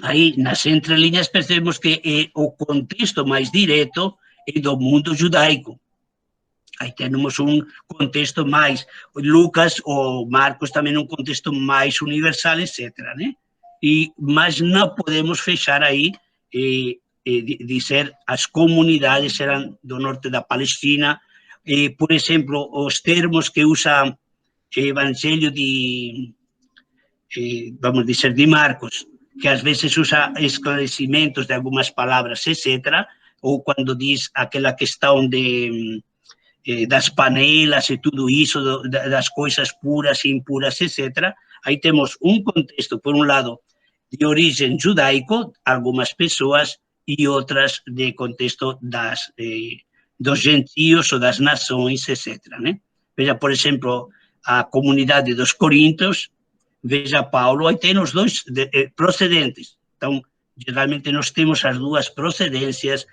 aí nas entrelinhas percebemos que o contexto mais direto é do mundo judaico. Aí temos um contexto mais, Lucas ou Marcos também um contexto mais universal, etc., né? Mas não podemos fechar aí dizer as comunidades eram do norte da Palestina. Por exemplo, os termos que usa o Evangelho vamos dizer, de Marcos, que às vezes usa esclarecimentos de algumas palavras, etc., ou quando diz aquela questão das panelas e tudo isso, das coisas puras e impuras, etc. Aí temos um contexto, por um lado, de origem judaico, algumas pessoas, e outras de contexto dos gentios ou das nações, etc., né? Veja, por exemplo, a comunidade dos Coríntios, veja Paulo, aí tem os dois procedentes. Então, geralmente nós temos as duas procedências,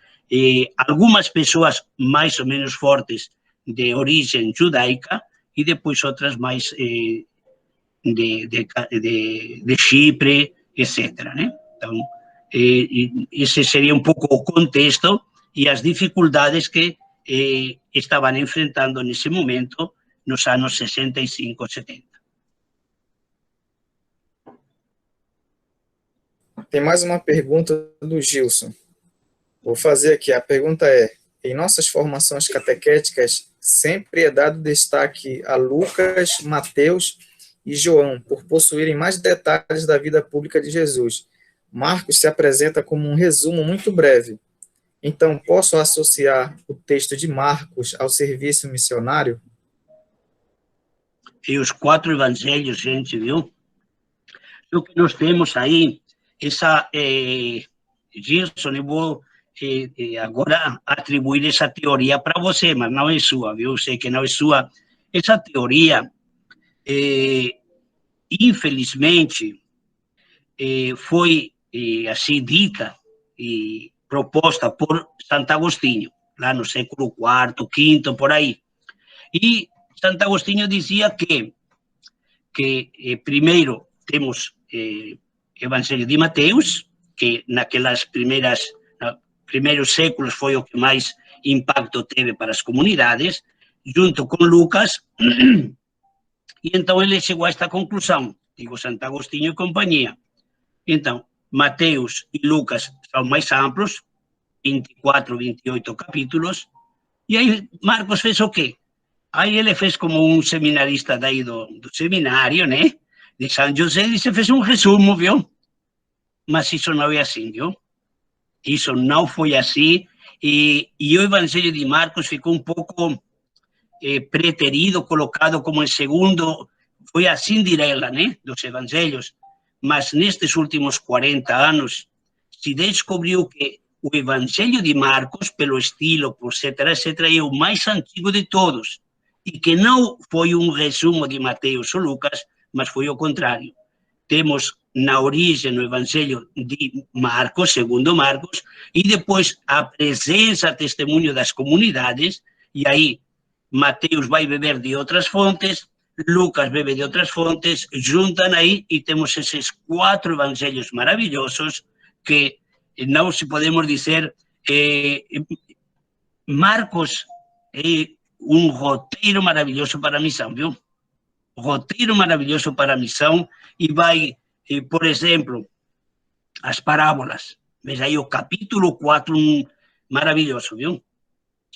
algumas pessoas mais ou menos fortes de origem judaica e depois outras mais de Chipre, etc., né? Então, esse seria um pouco o contexto e as dificuldades que estavam enfrentando nesse momento, nos anos 65, 70. Tem mais uma pergunta do Gilson. Vou fazer aqui. A pergunta é: em nossas formações catequéticas, sempre é dado destaque a Lucas, Mateus e João, por possuírem mais detalhes da vida pública de Jesus. Marcos se apresenta como um resumo muito breve. Então, posso associar o texto de Marcos ao serviço missionário? E os 4 evangelhos, gente, viu? O que nós temos aí, essa... Gilson, eu vou agora atribuir essa teoria para você, mas não é sua, viu? Eu sei que não é sua. Essa teoria, infelizmente, foi assim dita e proposta por Santo Agostinho, lá no século IV, V, por aí. E Santo Agostinho dizia que primeiro temos Evangelho de Mateus, que naquelas primeiros séculos foi o que mais impacto teve para as comunidades, junto com Lucas, e então ele chegou a esta conclusão, digo, Santo Agostinho e companhia. Então, Mateus e Lucas são mais amplos, 24, 28 capítulos, e aí Marcos fez o quê? Aí ele fez como um seminarista daí do seminário, né, de São José, e se fez um resumo, viu? Mas isso não é assim, viu? Isso não foi assim, e o Evangelho de Marcos ficou um pouco preterido, colocado como em segundo, foi a Cinderela, né, dos Evangelhos, mas nestes últimos 40 anos se descobriu que o Evangelho de Marcos, pelo estilo, etc., é o mais antigo de todos, e que não foi um resumo de Mateus ou Lucas, mas foi o contrário. Temos na origem, no Evangelho de Marcos, segundo Marcos, e depois a presença, testemunho das comunidades, e aí Mateus vai beber de outras fontes, Lucas bebe de outras fontes, juntam aí e temos esses 4 evangelhos maravilhosos que não se podemos dizer... Marcos é um roteiro maravilhoso para a missão, viu? Roteiro maravilhoso para a missão e vai, por exemplo, as parábolas. Veja aí o capítulo 4, maravilhoso, viu?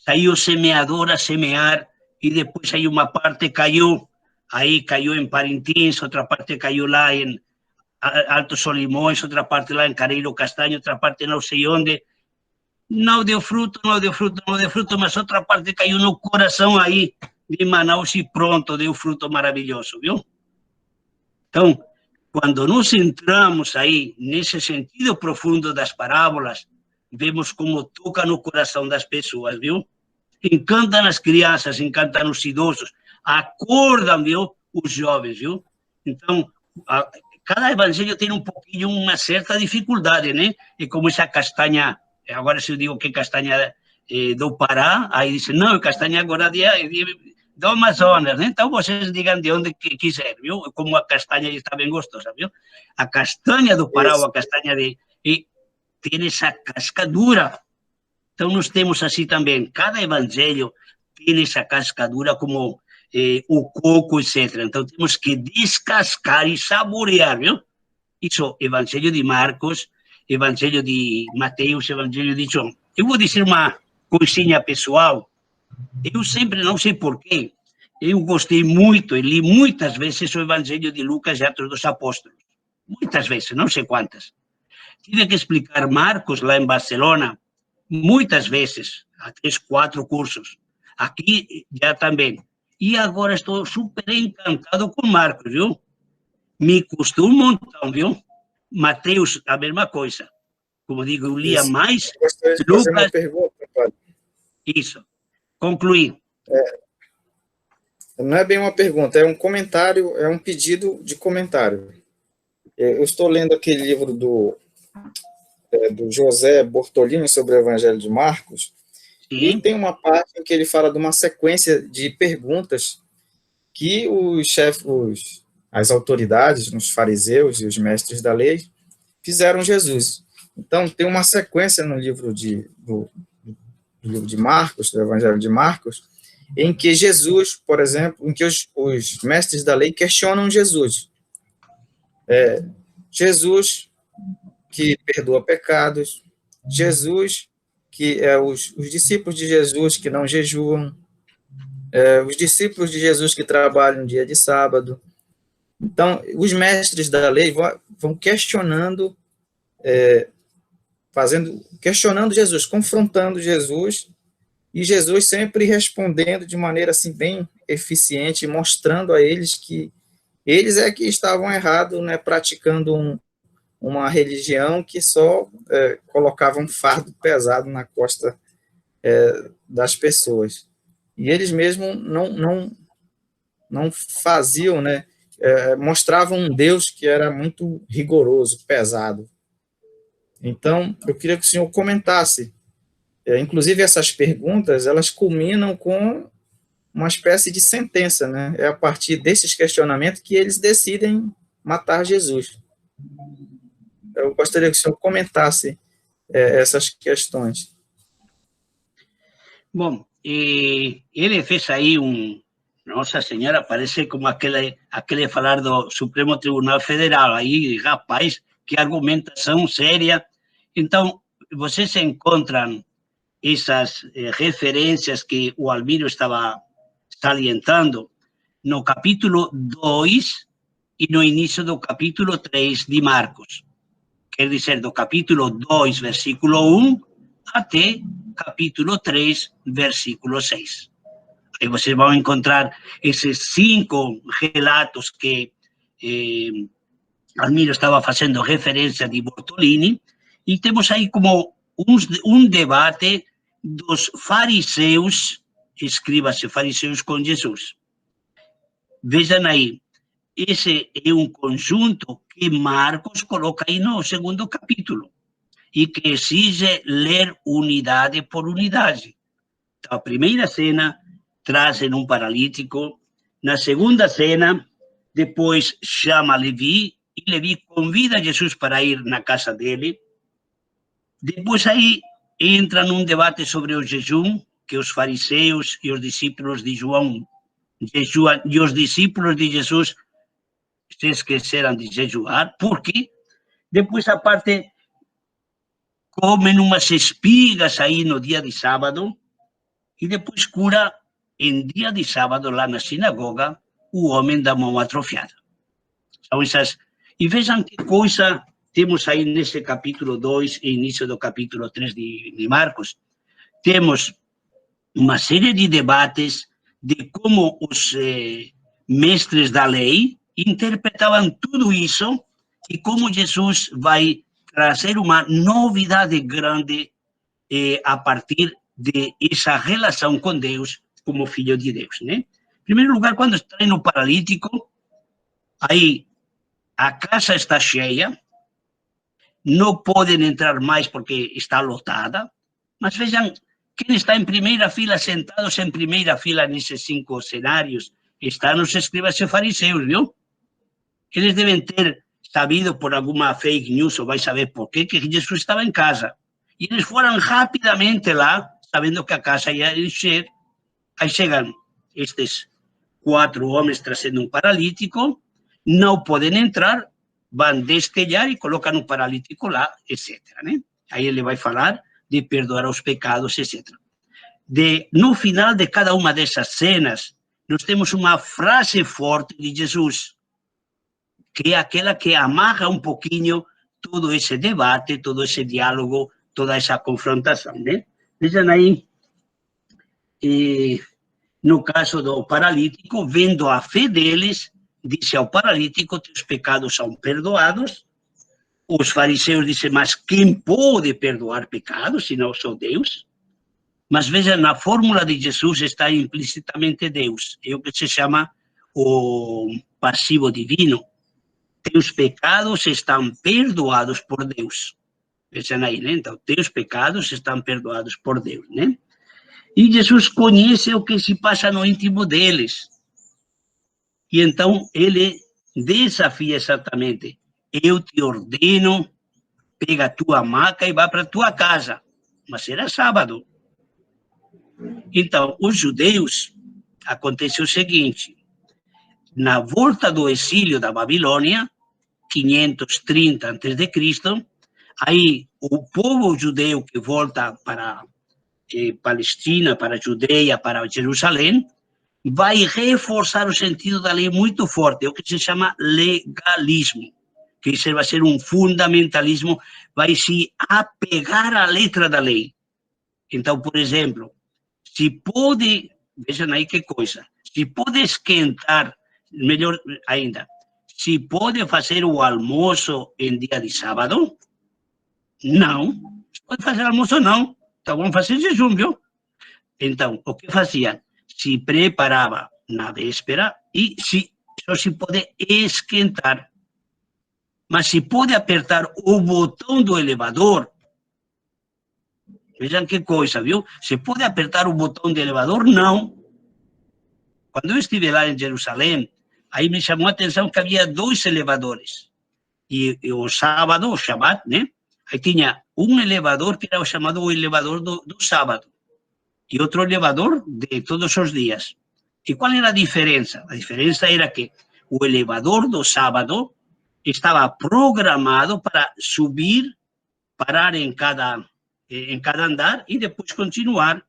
Saiu o semeador a semear e depois aí uma parte caiu em Parintins, outra parte caiu lá em Alto Solimões, outra parte lá em Careiro Castanho, outra parte não sei onde. Não deu fruto, mas outra parte caiu no coração aí de Manaus e pronto, deu fruto maravilhoso, viu? Então, quando nós entramos aí nesse sentido profundo das parábolas, vemos como toca no coração das pessoas, viu? Encantam as crianças, encantam os idosos, acordam, viu, os jovens, viu? Então, cada evangelho tem um pouquinho, uma certa dificuldade, né? É como essa castanha. Agora, se eu digo que castanha do Pará, aí dizem, não, é castanha agora do Amazonas, né? Então, vocês digam de onde quiser, viu? Como a castanha está bem gostosa, viu? A castanha do Pará, ou a castanha tem essa casca dura. Então, nós temos assim também, cada evangelho tem essa casca dura como o coco, etc. Então, temos que descascar e saborear, viu? Isso, evangelho de Marcos, Evangelho de Mateus, Evangelho de João. Eu vou dizer uma coisinha pessoal. Eu sempre, não sei porquê, eu gostei muito e li muitas vezes o Evangelho de Lucas e Atos dos Apóstolos. Muitas vezes, não sei quantas. Tive que explicar Marcos lá em Barcelona muitas vezes, há 3, 4 cursos. Aqui já também. E agora estou super encantado com Marcos, viu? Me custou um montão, viu? Mateus, a mesma coisa. Como digo, eu lia mais. Gostaria de fazer uma pergunta, padre. Isso. Concluí. Não é bem uma pergunta, é um comentário, é um pedido de comentário. Eu estou lendo aquele livro do José Bortolini sobre o Evangelho de Marcos, Sim. E tem uma parte em que ele fala de uma sequência de perguntas que as autoridades, os fariseus e os mestres da lei, fizeram Jesus. Então, tem uma sequência no livro do livro de Marcos, do Evangelho de Marcos, em que Jesus, por exemplo, em que os mestres da lei questionam Jesus. Jesus que perdoa pecados, Jesus que os discípulos de Jesus que não jejuam, os discípulos de Jesus que trabalham no dia de sábado. Então, os mestres da lei vão questionando, questionando Jesus, confrontando Jesus, e Jesus sempre respondendo de maneira assim bem eficiente, mostrando a eles que eles é que estavam errados, né, praticando uma religião que só colocava um fardo pesado na costa das pessoas. E eles mesmos não faziam, né, mostravam um Deus que era muito rigoroso, pesado. Então, eu queria que o senhor comentasse. Inclusive, essas perguntas, elas culminam com uma espécie de sentença, né? É a partir desses questionamentos que eles decidem matar Jesus. Eu gostaria que o senhor comentasse essas questões. Bom, ele fez aí Nossa Senhora, parece como aquele falar do Supremo Tribunal Federal, aí, rapaz, que argumentação séria. Então, vocês encontram essas referências que o Almiro estava salientando no capítulo 2 e no início do capítulo 3 de Marcos. Quer dizer, do capítulo 2, versículo 1, até capítulo 3, versículo 6. Aí vocês vão encontrar esses 5 relatos que Almiro estava fazendo referência de Bortolini, e temos aí como um debate dos fariseus, escriba-se fariseus com Jesus. Vejam aí, esse é um conjunto que Marcos coloca aí no segundo capítulo e que exige ler unidade por unidade. Então, a primeira cena trazem um paralítico, na segunda cena, depois chama Levi, e Levi convida Jesus para ir na casa dele. Depois aí entra num debate sobre o jejum, que os fariseus e os discípulos de João, e os discípulos de Jesus se esqueceram de jejuar, porque depois a parte comem umas espigas aí no dia de sábado, e depois cura em dia de sábado lá na sinagoga o homem da mão atrofiada. São essas. E vejam que coisa temos aí nesse capítulo 2 e início do capítulo 3 de Marcos. Temos uma série de debates de como os mestres da lei interpretavam tudo isso e como Jesus vai trazer uma novidade grande a partir de essa relação com Deus como filho de Deus, né? Em primeiro lugar, quando está no paralítico, aí a casa está cheia, não podem entrar mais porque está lotada, mas vejam, quem está em primeira fila, sentados em primeira fila nesses 5 cenários, estão os escribas e fariseus, viu? Eles devem ter sabido por alguma fake news, ou vai saber por quê, que Jesus estava em casa. E eles foram rapidamente lá, sabendo que a casa ia encher. Aí chegam estes 4 homens trazendo um paralítico, não podem entrar, vão destelhar e colocam um paralítico lá, etc. Né? Aí ele vai falar de perdoar os pecados, etc. No final de cada uma dessas cenas, nós temos uma frase forte de Jesus, que é aquela que amarra um pouquinho todo esse debate, todo esse diálogo, toda essa confrontação, né? Vejam aí, no caso do paralítico, vendo a fé deles, disse ao paralítico, teus pecados são perdoados. Os fariseus dizem, mas quem pode perdoar pecados, se não só Deus? Mas vejam, na fórmula de Jesus está implicitamente Deus, é o que se chama o passivo divino. Teus pecados estão perdoados por Deus. Vejam aí, né? Então, teus pecados estão perdoados por Deus, né? E Jesus conhece o que se passa no íntimo deles. E então, ele desafia exatamente, eu te ordeno, pega a tua maca e vá para a tua casa. Mas era sábado. Então, os judeus, acontece o seguinte, na volta do exílio da Babilônia, 530 a.C., aí o povo judeu que volta para Palestina, para a Judeia, para Jerusalém, vai reforçar o sentido da lei muito forte, o que se chama legalismo, que isso vai ser um fundamentalismo, vai se apegar à letra da lei. Então, por exemplo, se pode, vejam aí que coisa, se pode esquentar, melhor ainda, se pode fazer o almoço em dia de sábado? Não. Se pode fazer almoço, não. Então vamos fazer jejum, viu? Então, o que fazia? Se preparava na véspera e só se pode esquentar. Mas se pode apertar o botão do elevador, vejam que coisa, viu? Se pode apertar o botão do elevador? Não. Quando eu estive lá em Jerusalém, aí me chamou a atenção que havia 2 elevadores. E o sábado, o Shabbat, né? Aí tinha um elevador que era o chamado elevador do sábado e outro elevador de todos os dias. E qual era a diferença? A diferença era que o elevador do sábado estava programado para subir, parar em cada andar e depois continuar.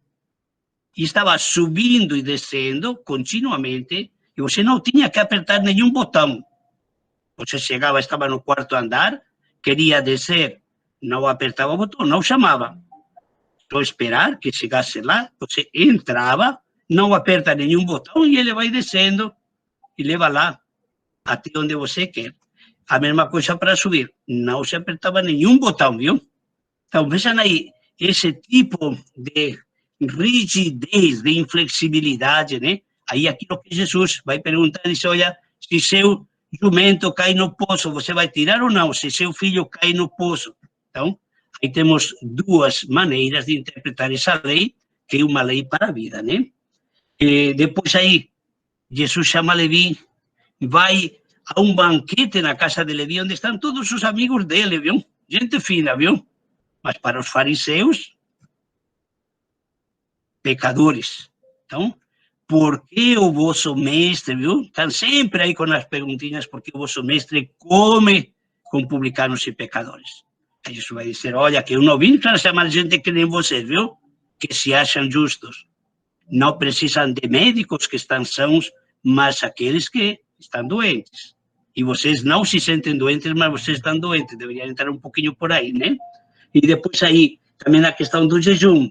E estava subindo e descendo continuamente e você não tinha que apertar nenhum botão. Você chegava, estava no 4º andar, queria descer, não apertava o botão, não chamava. Só esperar que chegasse lá, você entrava, não aperta nenhum botão e ele vai descendo e leva lá até onde você quer. A mesma coisa para subir, não se apertava nenhum botão, viu? Então, vejam aí, esse tipo de rigidez, de inflexibilidade, né? Aí aquilo que Jesus vai perguntar, diz, olha, se jumento cai no poço, você vai tirar ou não? Se seu filho cai no poço. Então, aí temos duas maneiras de interpretar essa lei, que é uma lei para a vida, né? E depois aí, Jesus chama Levi, vai a um banquete na casa de Levi, onde estão todos os amigos dele, viu? Gente fina, viu? Mas para os fariseus, pecadores. Então, por que o vosso mestre, viu? Estão sempre aí com as perguntinhas, porque o vosso mestre come com publicanos e pecadores. Aí Jesus vai dizer, olha, que eu não vim para chamar gente que nem vocês, viu? Que se acham justos. Não precisam de médicos que estão sãos, mas aqueles que estão doentes. E vocês não se sentem doentes, mas vocês estão doentes. Deveria entrar um pouquinho por aí, né? E depois aí, também a questão do jejum.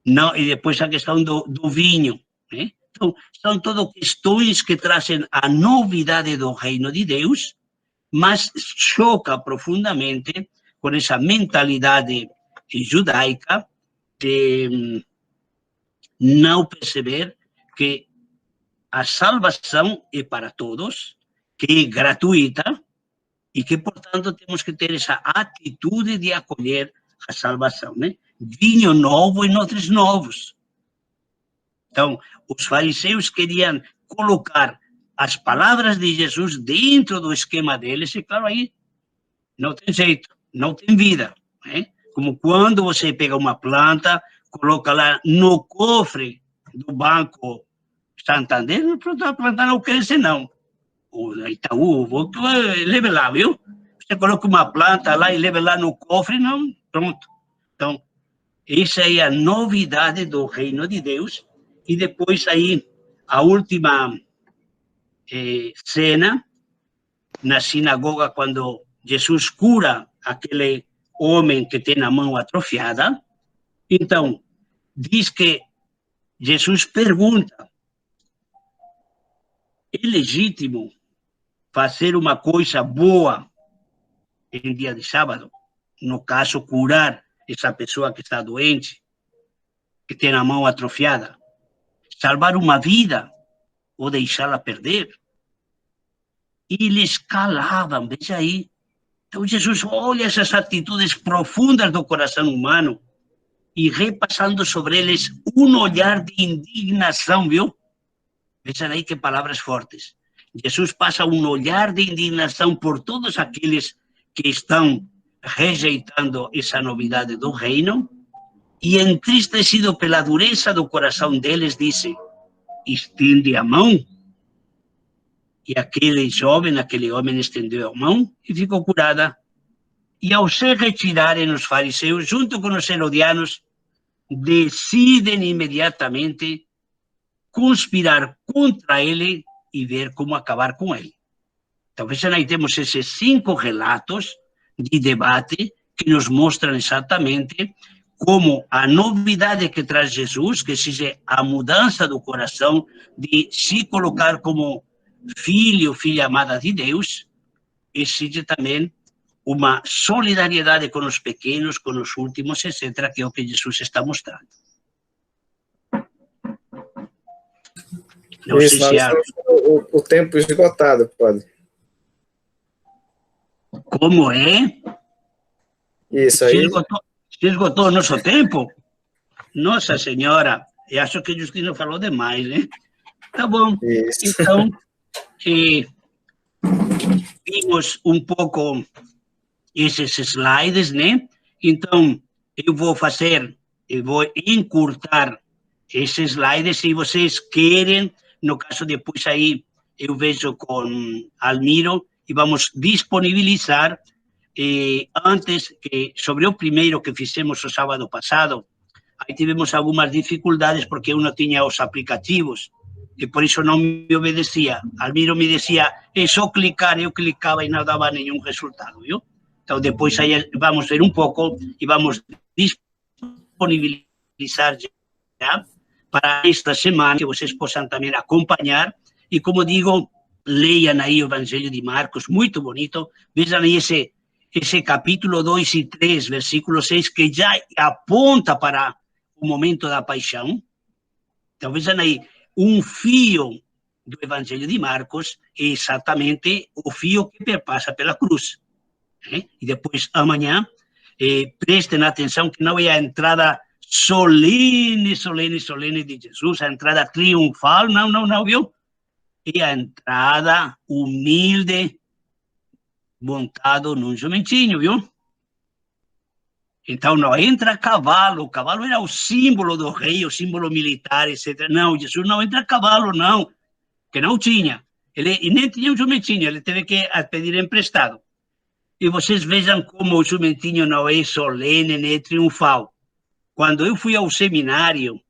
Não, e depois a questão do vinho, né? Então, são todas questões que trazem a novidade do reino de Deus, mas choca profundamente com essa mentalidade judaica de não perceber que a salvação é para todos, que é gratuita e que, portanto, temos que ter essa atitude de acolher a salvação, né? Vinho novo em odres novos. Então, os fariseus queriam colocar as palavras de Jesus dentro do esquema deles e, claro, aí não tem jeito, não tem vida, né? Como quando você pega uma planta, coloca lá no cofre do Banco Santander, a planta não cresce, não. O Itaú, leve lá, viu? Você coloca uma planta lá e leva lá no cofre, não, pronto. Então, essa é a novidade do reino de Deus. E depois aí, a última cena, na sinagoga, quando Jesus cura aquele homem que tem a mão atrofiada. Então, diz que Jesus pergunta, é legítimo fazer uma coisa boa em dia de sábado? No caso, curar essa pessoa que está doente, que tem a mão atrofiada, salvar uma vida ou deixá-la perder. E eles calavam, veja aí. Então Jesus olha essas atitudes profundas do coração humano e repassando sobre eles um olhar de indignação, viu? Veja aí que palavras fortes. Jesus passa um olhar de indignação por todos aqueles que estão rejeitando essa novidade do reino, e entristecido pela dureza do coração deles, disse, estende a mão. E aquele jovem, aquele homem estendeu a mão e ficou curada. E ao se retirarem os fariseus, junto com os herodianos, decidem imediatamente conspirar contra ele e ver como acabar com ele. Então, aí temos esses 5 relatos de debate que nos mostram exatamente como a novidade que traz Jesus, que seja a mudança do coração, de se colocar como filho, filha amada de Deus, exige também uma solidariedade com os pequenos, com os últimos, etc., que é o que Jesus está mostrando. Não isso, sei se o tempo esgotado, padre. Como é? Isso aí. Se esgotou o nosso tempo? Nossa Senhora, eu acho que o Justino falou demais, né? Tá bom. Isso. Então, vimos um pouco esses slides, né? Então, eu vou encurtar esses slides, se vocês querem. No caso, depois aí, eu vejo com Almiro e vamos disponibilizar antes, que sobre o primeiro que fizemos o sábado passado, aí tivemos algumas dificuldades porque eu não tinha os aplicativos e por isso não me obedecia. Almiro me dizia, é só clicar, eu clicava e não dava nenhum resultado, viu? Então, depois aí vamos ver um pouco e vamos disponibilizar já para esta semana, que vocês possam também acompanhar. E, como digo, leiam aí o Evangelho de Marcos, muito bonito. Vejam aí esse capítulo 2 e 3, versículo 6, que já aponta para o momento da paixão. Então, vejam aí, um fio do Evangelho de Marcos é exatamente o fio que perpassa pela cruz. E depois, amanhã, prestem atenção que não é a entrada solene de Jesus, a entrada triunfal, não, viu? É a entrada humilde, montado num jumentinho, viu? Então, não entra a cavalo, o cavalo era o símbolo do rei, o símbolo militar, etc. Não, Jesus não entra a cavalo, não, que não tinha. Ele nem tinha um jumentinho, ele teve que pedir emprestado. E vocês vejam como o jumentinho não é solene nem triunfal. Quando eu fui ao seminário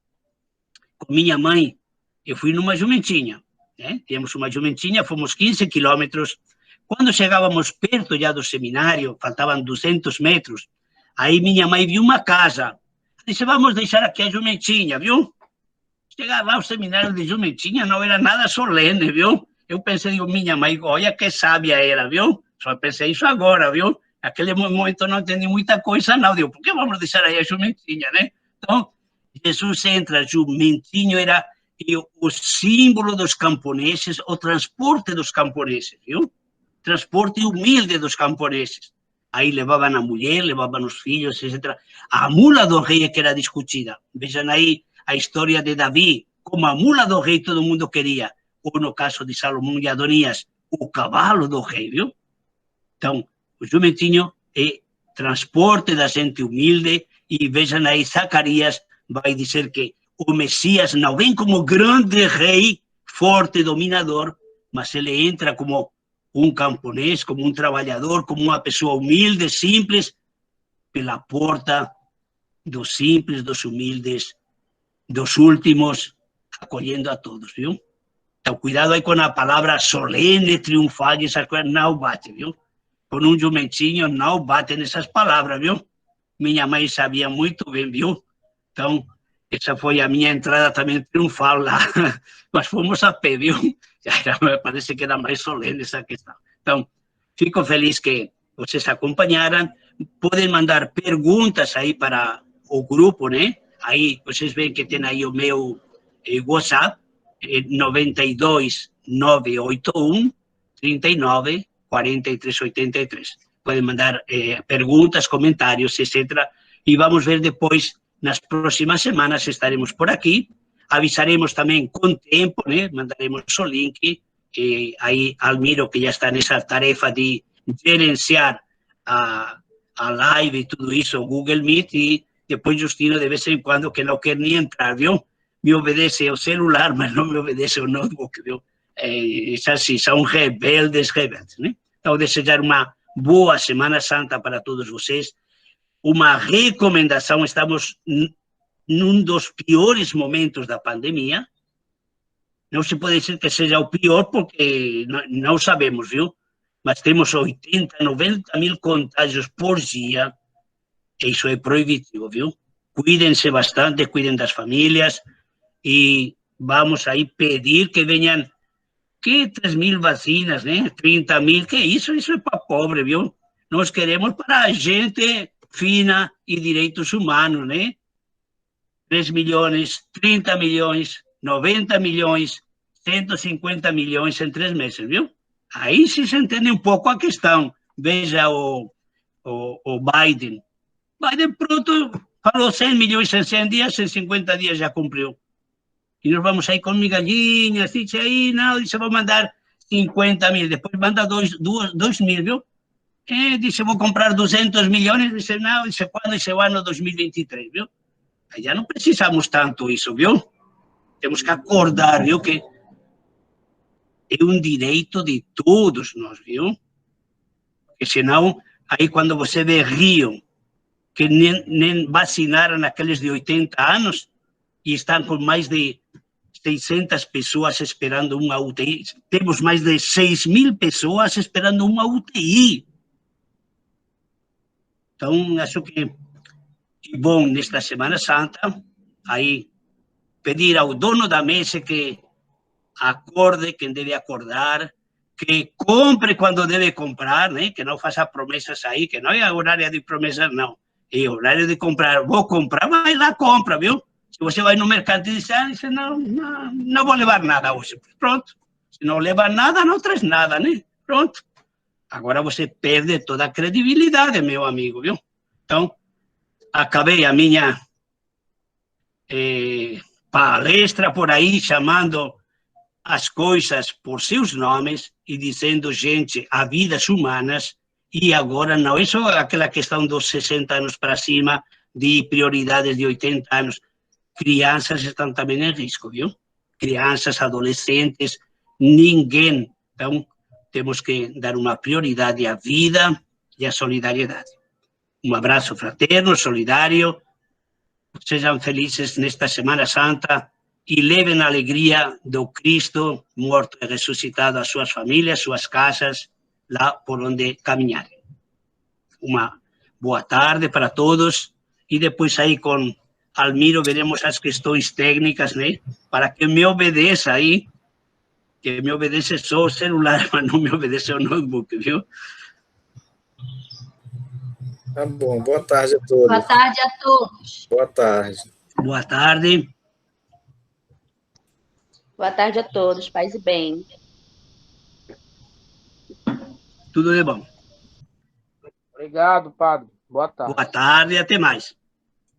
com minha mãe, eu fui numa jumentinha, né? Tínhamos uma jumentinha, fomos 15 quilômetros. Quando chegávamos perto já do seminário, faltavam 200 metros, aí minha mãe viu uma casa. Disse, vamos deixar aqui a jumentinha, viu? Chegar lá, o seminário de jumentinha não era nada solene, viu? Eu pensei, digo, minha mãe, olha que sábia era, viu? Só pensei isso agora, viu? Naquele momento eu não entendi muita coisa, não. Digo, por que vamos deixar aí a jumentinha, né? Então, Jesus entra, jumentinho era o símbolo dos camponeses, o transporte dos camponeses, viu? Transporte humilde dos camponeses. Aí levavam a mulher, levavam os filhos, etc. A mula do rei é que era discutida. Vejam aí a história de Davi, como a mula do rei todo mundo queria. Ou no caso de Salomão e Adonias, o cavalo do rei, viu? Então, o jumentinho é transporte da gente humilde, e vejam aí, Zacarias vai dizer que o Messias não vem como grande rei, forte, dominador, mas ele entra como um camponês, como um trabalhador, como uma pessoa humilde, simples, pela porta dos simples, dos humildes, dos últimos, acolhendo a todos, viu? Então, cuidado aí com a palavra solene, triunfal, e essas coisas, não bate, viu? Com um jumentinho, não bate nessas palavras, viu? Minha mãe sabia muito bem, viu? Então, essa foi a minha entrada também triunfal lá, mas fomos a pé, viu? Parece que era mais solene essa questão. Então, fico feliz que vocês acompanharam. Podem mandar perguntas aí para o grupo, né? Aí vocês veem que tem aí o meu WhatsApp, 92 981 39 43 83. Podem mandar perguntas, comentários, etc. E vamos ver depois, nas próximas semanas, estaremos por aqui. Avisaremos também com tempo, né? Mandaremos o link. Aí, Almiro, que já está nessa tarefa de gerenciar a live e tudo isso, o Google Meet, e depois Justino, de vez em quando, que não quer nem entrar, viu? Me obedece o celular, mas não me obedece o notebook, viu? Isso assim, são rebeldes, né? Então, desejar uma boa Semana Santa para todos vocês. Uma recomendação, estamos num dos piores momentos da pandemia. Não se pode dizer que seja o pior, porque não sabemos, viu? Mas temos 80, 90 mil contágios por dia. Isso é proibitivo, viu? Cuidem-se bastante, cuidem das famílias, e vamos aí pedir que venham, que 3.000 vacinas, né? 30.000, que isso é para pobre, viu? Nós queremos para a gente fina e direitos humanos, né? 3 milhões, 30 milhões, 90 milhões, 150 milhões em 3 meses, viu? Aí se entende um pouco a questão. Veja o Biden. Biden pronto falou 100 milhões em 100 dias, em 50 dias já cumpriu. E nós vamos aí com migalhinhas, disse aí, não, disse, vou mandar 50 mil, depois manda 2 mil, viu? E disse, vou comprar 200 milhões, disse, não, disse, quando? Disse, o ano 2023, viu? Aí já não precisamos tanto isso, viu? Temos que acordar, viu, que é um direito de todos nós, viu? Porque senão, aí quando você vê Rio, que nem vacinaram aqueles de 80 anos, e estão com mais de 600 pessoas esperando uma UTI. Temos mais de 6.000 pessoas esperando uma UTI. Então, acho que é bom, nesta Semana Santa, aí pedir ao dono da mesa que acorde quem deve acordar, que compre quando deve comprar, né? Que não faça promessas aí, que não é horário de promessas, não. É horário de comprar. Vou comprar, vai lá, compra, viu? Se você vai no mercado e diz, não vou levar nada hoje. Pronto, Se não leva nada, não traz nada, né? Pronto. Agora você perde toda a credibilidade, meu amigo, viu? Então, acabei a minha palestra por aí, chamando as coisas por seus nomes e dizendo, gente, há vidas humanas, e agora não é só aquela questão dos 60 anos para cima, de prioridades de 80 anos. Crianças estão também em risco, viu? Crianças, adolescentes, ninguém. Então, temos que dar uma prioridade à vida e à solidariedade. Um abraço fraterno, solidário. Sejam felizes nesta Semana Santa e levem a alegria do Cristo morto e ressuscitado às suas famílias, suas casas, lá por onde caminharem. Uma boa tarde para todos e depois aí com Almiro veremos as questões técnicas, né? Para que me obedeça aí, que me obedece só o celular, mas não me obedece o notebook, viu? Tá bom, boa tarde a todos. Boa tarde a todos. Boa tarde. Boa tarde. Boa tarde a todos, paz e bem. Tudo de bom. Obrigado, padre. Boa tarde. Boa tarde e até mais.